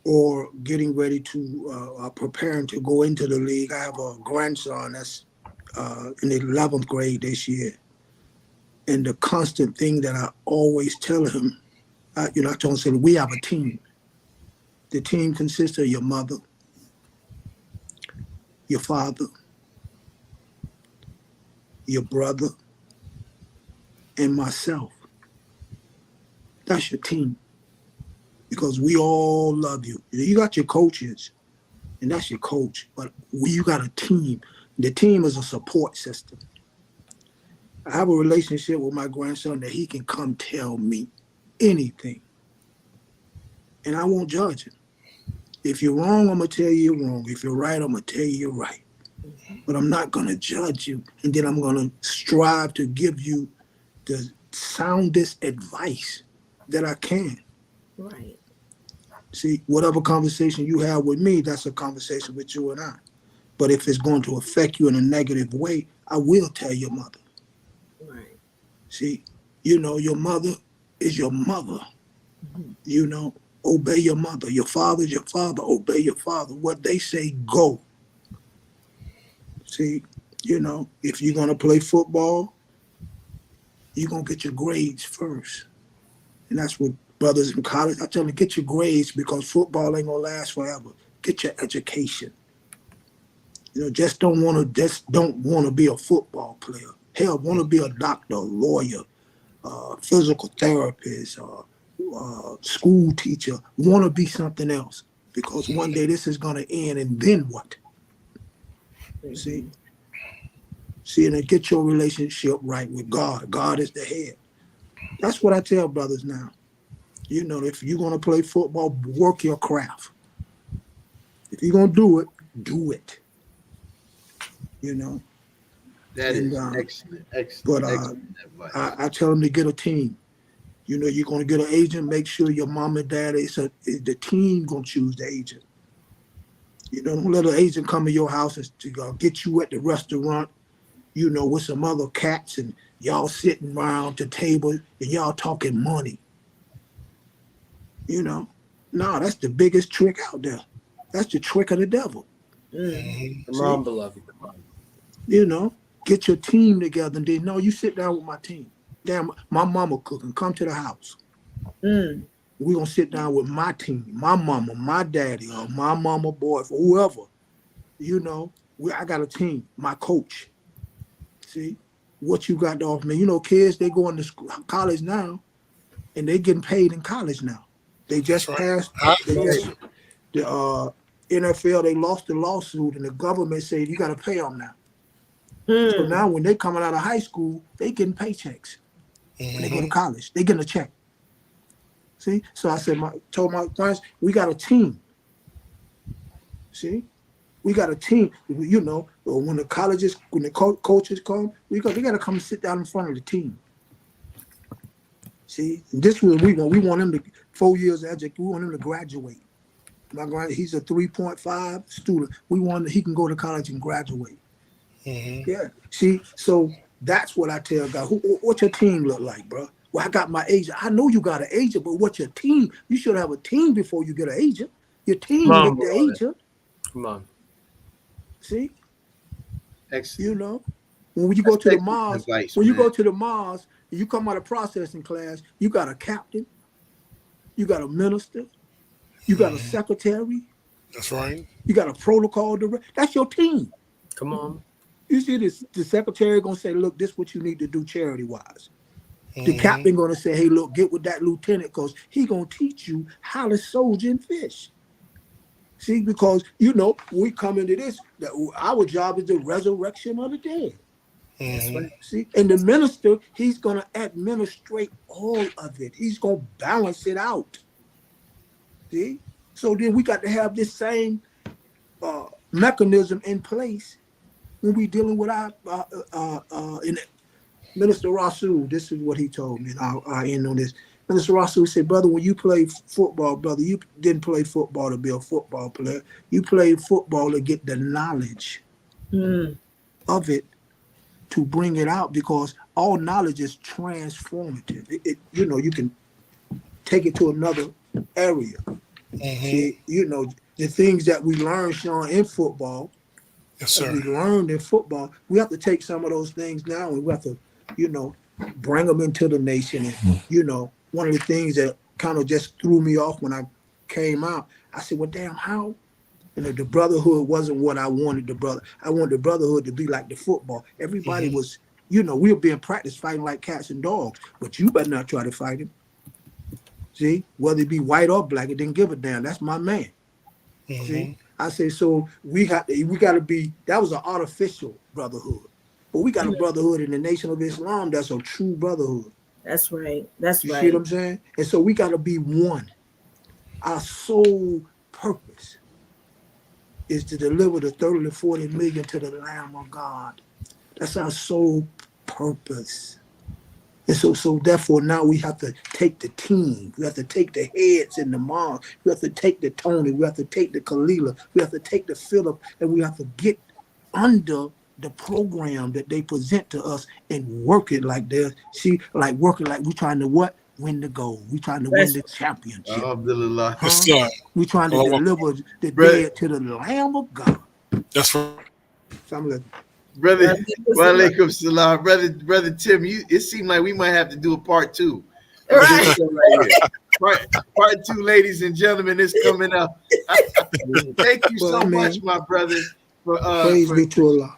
or getting ready to preparing to go into the league, I have a grandson that's in the 11th grade this year, and the constant thing that I always tell him, I told him, said, we have a team. The team consists of your mother, your father, your brother, and myself. That's your team. Because we all love you. You got your coaches, and that's your coach, but you got a team. The team is a support system. I have a relationship with my grandson that he can come tell me anything, and I won't judge him. If you're wrong, I'm going to tell you you're wrong. If you're right, I'm going to tell you you're right. But I'm not going to judge you, and then I'm going to strive to give you the soundest advice that I can. Right. See, whatever conversation you have with me, that's a conversation with you and I. But if it's going to affect you in a negative way, I will tell your mother. Right. See, your mother is your mother. Mm-hmm. Obey your mother. Your father's your father. Obey your father. What they say, go. See, if you're going to play football, you're going to get your grades first. And that's what brothers in college, I tell them, get your grades, because football ain't going to last forever. Get your education. Just don't want to be a football player. Hell, want to be a doctor, a lawyer, physical therapist, school teacher. Want to be something else, because one day this is going to end, and then what? See, and then get your relationship right with God. God is the head. That's what I tell brothers now. If you're going to play football, work your craft. If you're going to do it, do it. That is excellent. But excellent advice. I tell them to get a team. You're going to get an agent. Make sure your mom and dad the team going to choose the agent. Don't let an agent come to your house to get you at the restaurant, with some other cats, and y'all sitting around the table and y'all talking money. No, that's the biggest trick out there. That's the trick of the devil. Come on, beloved. Get your team together, and then, no, you sit down with my team. Damn, my mama cooking. Come to the house. We're going to sit down with my team, my mama, my daddy, or my mama, boy, for whoever. I got a team, my coach. See, what you got to offer me. Kids, they going to college now, and they getting paid in college now. They just passed. The NFL, they lost the lawsuit, and the government said you got to pay them now. So now when they coming out of high school, they getting paychecks. When they go to college, they getting a check. See? So I said, told my clients, we got a team. See? We got a team. When the colleges, when the coaches come, they got to come and sit down in front of the team. See, this is what we want. We want him to 4 years of education. We want him to graduate. My grand, he's a 3.5 student. We want he can go to college and graduate. Mm-hmm. Yeah. See, so that's what I tell guys. What your team look like, bro? Well, I got my agent. I know you got an agent, but what's your team? You should have a team before you get an agent. Your team with the agent. Come on. See? Excellent. You know, when you go to the Mars, advice, when you man. go to the Mars, and you come out of processing class, you got a captain, you got a minister, you got a secretary, That's right. you got a protocol director. That's your team. Come on. You see this, the secretary gonna say, look, this is what you need to do charity-wise. The captain gonna say, hey, look, get with that lieutenant because he gonna teach you how to soldier and fish. See, because, you know, we come into this, that our job is the resurrection of the dead. Mm-hmm. See, and the minister, he's going to administrate all of it. He's going to balance it out. See? So then we got to have this same mechanism in place when we dealing with our Minister Rasul. This is what he told me, and I'll end on this. Minister Rasul said, brother, when you play football, brother, you didn't play football to be a football player. You played football to get the knowledge of it, to bring it out, because all knowledge is transformative. You know, you can take it to another area. See, you know, the things that we learned, Sean, in football, Yes, sir. we learned in football, we have to take some of those things now and we have to, you know, bring them into the nation. And, you know, one of the things that kind of just threw me off when I came out, I said, well, damn, how? You know, the brotherhood wasn't what I wanted. I wanted the brotherhood to be like the football. Everybody was, you know, we were being practiced fighting like cats and dogs, but you better not try to fight him. See, whether it be white or black, it didn't give a damn. That's my man. See, I say, so we got to be, that was an artificial brotherhood, but we got a brotherhood in the Nation of Islam that's a true brotherhood. That's right. That's You right. see what I'm saying? And so we got to be one. Our sole purpose is to deliver the 30 to 40 million to the Lamb of God. That's our sole purpose. And so therefore now we have to take the team. We have to take the heads in the mom. We have to take the Tony. We have to take the Kalila. We have to take the Philip, and we have to get under the program that they present to us and work it like this. See, like working like we're trying to what? Win the gold. We're trying to win the championship. Alhamdulillah. Yes, sir. We're trying to deliver the Brother. dead to the Lamb of God. That's right. So I'm like, Brother, walaikum salam. Brother Tim, it seemed like we might have to do a part 2. Right. Part 2, ladies and gentlemen, is coming up. Thank you so much, my brother, for praise be to Allah.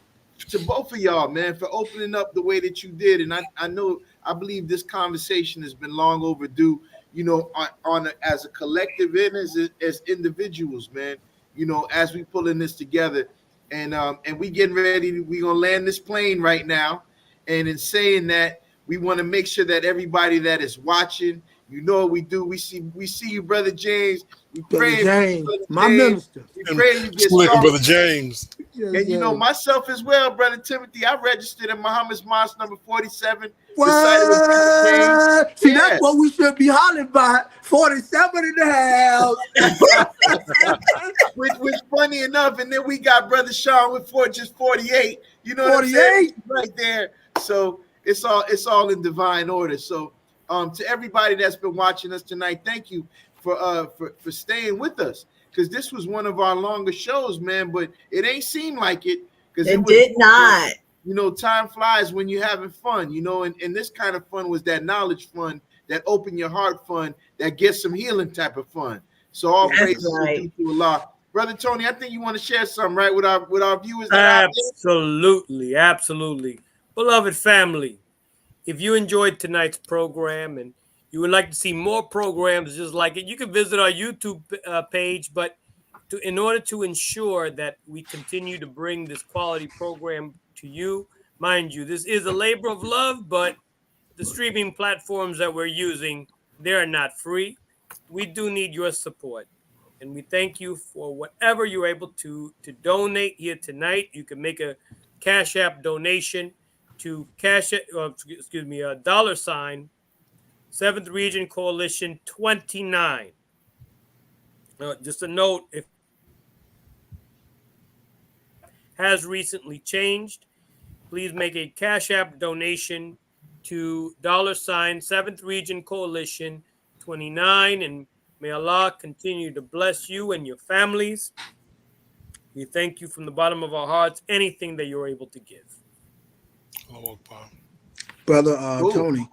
to both of y'all, man, for opening up the way that you did. And I believe this conversation has been long overdue, you know, as a collective and as individuals, man, you know, as we pulling this together. And we getting ready, we gonna land this plane right now. And in saying that, we want to make sure that everybody that is watching, you know what we do. We see you, Brother James. We pray, James, my minister. We pray you get Brother started. James. And you know, myself as well, Brother Timothy, I registered in Muhammad's Mosque number 47. What? See, that's what we should be hollering about. 47 and a half. which funny enough, and then we got Brother Sean with just 48. You know what I'm 48? saying? Right there. So it's all in divine order. So to everybody that's been watching us tonight, thank you for staying with us. Because this was one of our longest shows, man, but it ain't seemed like it. Because It did not. You know, time flies when you're having fun, you know, and this kind of fun was that knowledge fun, that open your heart fun, that gets some healing type of fun. So all praise to Allah. Brother Tony, I think you want to share something, right, with our viewers. Absolutely, absolutely. Beloved family, if you enjoyed tonight's program and you would like to see more programs just like it, you can visit our YouTube page. But in order to ensure that we continue to bring this quality program to you, mind you, this is a labor of love, but the streaming platforms that we're using, they're not free. We do need your support. And we thank you for whatever you're able to donate here tonight. You can make a Cash App donation to $$ 7th Region Coalition 29. Just a note, if has recently changed, please make a Cash App donation to $ 7th Region Coalition 29, and may Allah continue to bless you and your families. We thank you from the bottom of our hearts, anything that you're able to give. Brother Tony.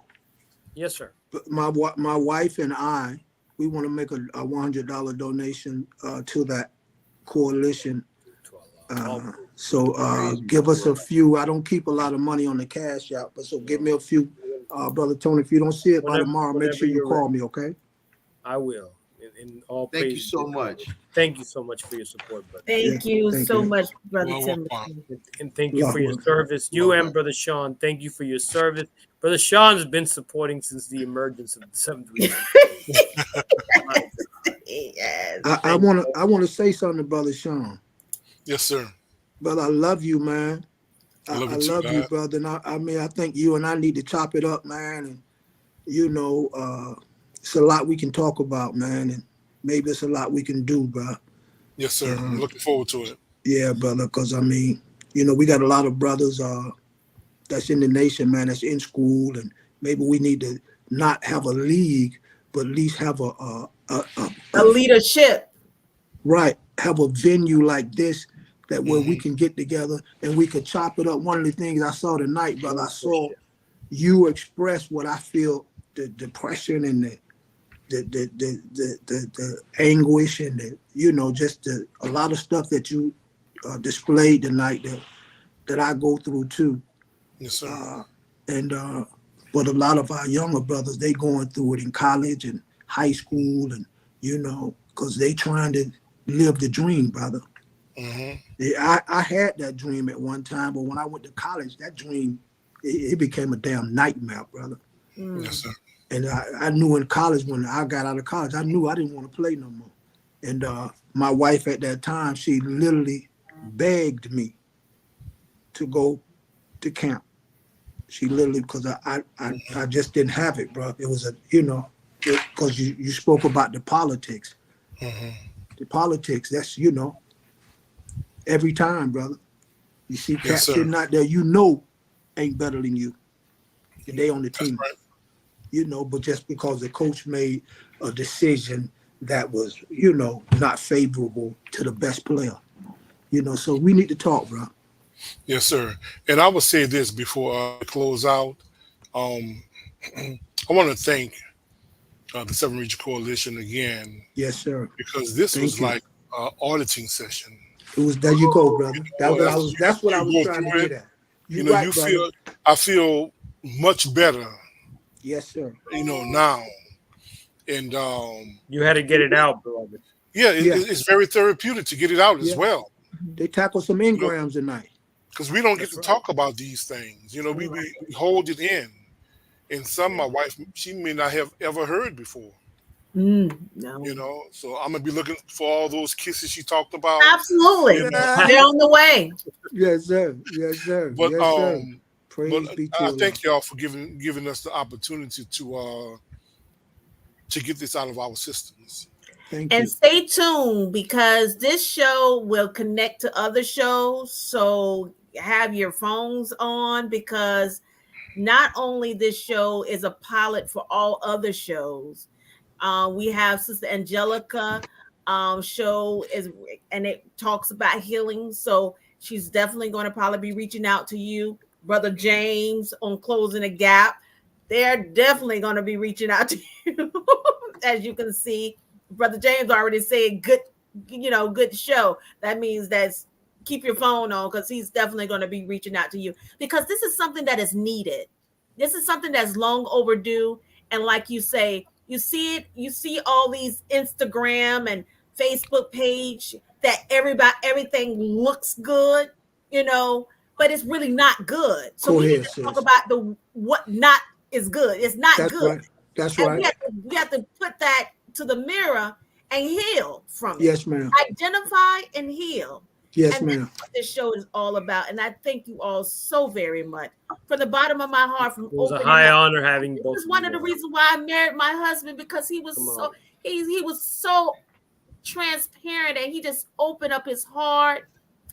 Yes, sir. My wife and I, we want to make a $100 donation to that coalition. So give us a few. I don't keep a lot of money on the Cash App, but so give me a few. Brother Tony, if you don't see it by tomorrow, make sure you call me, okay? I will. In all Thank you praise so much. Thank you so much for your support, brother. Thank you so much, Brother Well, Timothy. And thank you for your service. You and Brother Sean, thank you for your service. Brother Sean has been supporting since the emergence of the 7th Region. Yes. I want to say something to Brother Sean. Yes, sir. Brother, I love you, man. I love you, brother. And I mean, I think you and I need to chop it up, man. And you know, it's a lot we can talk about, man, and maybe it's a lot we can do, bro. Yes, sir. I'm looking forward to it. Yeah, brother, because I mean, you know, we got a lot of brothers that's in the nation, man, that's in school, and maybe we need to not have a league, but at least have a leadership. Right, have a venue like this that where we can get together and we could chop it up. One of the things I saw tonight, brother, I saw you express what I feel, the depression and the anguish and the, you know, just a lot of stuff that you displayed tonight that I go through too. Yes, sir. But a lot of our younger brothers, they going through it in college and high school, and you know, because they trying to live the dream, brother. Yeah, I had that dream at one time, but when I went to college, that dream it became a damn nightmare, brother. Yes, sir. And I knew in college, when I got out of college, I knew I didn't want to play no more. And my wife at that time, she literally begged me to go to camp. She literally, because I just didn't have it, bro. It was because you spoke about the politics. The politics, that's, you know, every time, brother. You see cats sitting out there, you know, ain't better than you. And they on the team. Right. You know, but just because the coach made a decision that was, you know, not favorable to the best player. You know, so we need to talk, bro. Yes, sir. And I will say this before I close out. I want to thank the 7th Region Coalition again. Yes, sir. Because this was like an auditing session. It was, there you go, brother. That's what I was trying to get at. You know, right, I feel much better. Yes, sir. You know, now. And you had to get it out, beloved. Yeah, it's very therapeutic to get it out as well. They tackle some engrams tonight. Because we don't get to talk about these things. You know, we hold it in. And some my wife, she may not have ever heard before. No. You know, so I'm going to be looking for all those kisses she talked about. Absolutely. You know? They're on the way. Yes, sir. Yes, sir. But, yes, sir. Praise be to I thank y'all for giving us the opportunity to get this out of our systems. Thank you. And stay tuned, because this show will connect to other shows. So have your phones on, because not only this show is a pilot for all other shows. We have Sister Angelica show and it talks about healing. So she's definitely going to probably be reaching out to you. Brother James on Closing the Gap, they're definitely going to be reaching out to you. As you can see, Brother James already said good show. That means that's keep your phone on, because he's definitely going to be reaching out to you, because this is something that is needed. This is something that's long overdue. And like you say, you see all these Instagram and Facebook page that everything looks good, you know, but it's really not good. So we need to talk about what not is good. It's not good. Right. That's and right. We have to put that to the mirror and heal from it. Yes, ma'am. Identify and heal. Yes, And ma'am. that's what this show is all about. And I thank you all so very much from the bottom of my heart. From It was a opening high up. honor having This both. is one of the reasons why I married my husband, because he was he was so transparent and he just opened up his heart,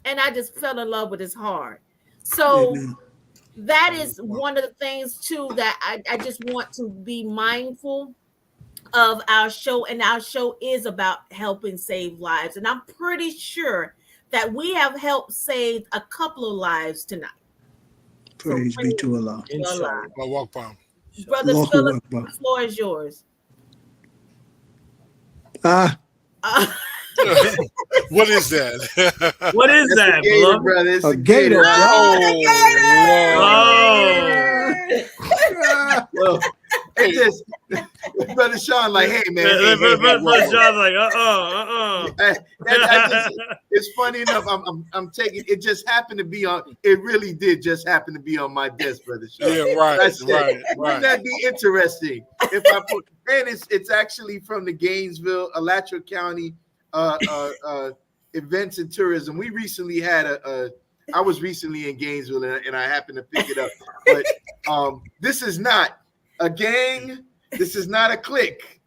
and I just fell in love with his heart. So Amen. that is one of the things too that I just want to be mindful of our show, and our show is about helping save lives, and I'm pretty sure that we have helped save a couple of lives tonight. Praise be to Allah. Allah. Brother Allahu Philip, Akbar. the floor is yours. What is that? What is that, gator, beloved? brother. It's A gator, Well, it just, Brother Sean, like, hey man, Brother Sean's like, it's funny enough. I'm taking. It just happened to be on. It really did just happen to be on my desk, Brother Sean. Yeah, right, I said, right. Wouldn't that be interesting if I put? And it's actually from the Gainesville, Alachua County, events and tourism. We recently had I was recently in Gainesville, and I happened to pick it up. But this is not a gang. This is not a clique.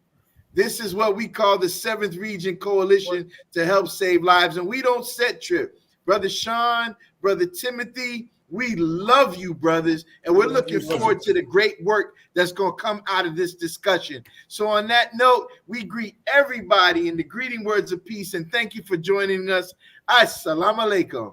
This is what we call the 7th Region Coalition to help save lives. And we don't set trip. Brother Sean, Brother Timothy, we love you, brothers. And we're looking forward to the great work that's going to come out of this discussion. So on that note, we greet everybody in the greeting words of peace. And thank you for joining us. Assalamu alaikum.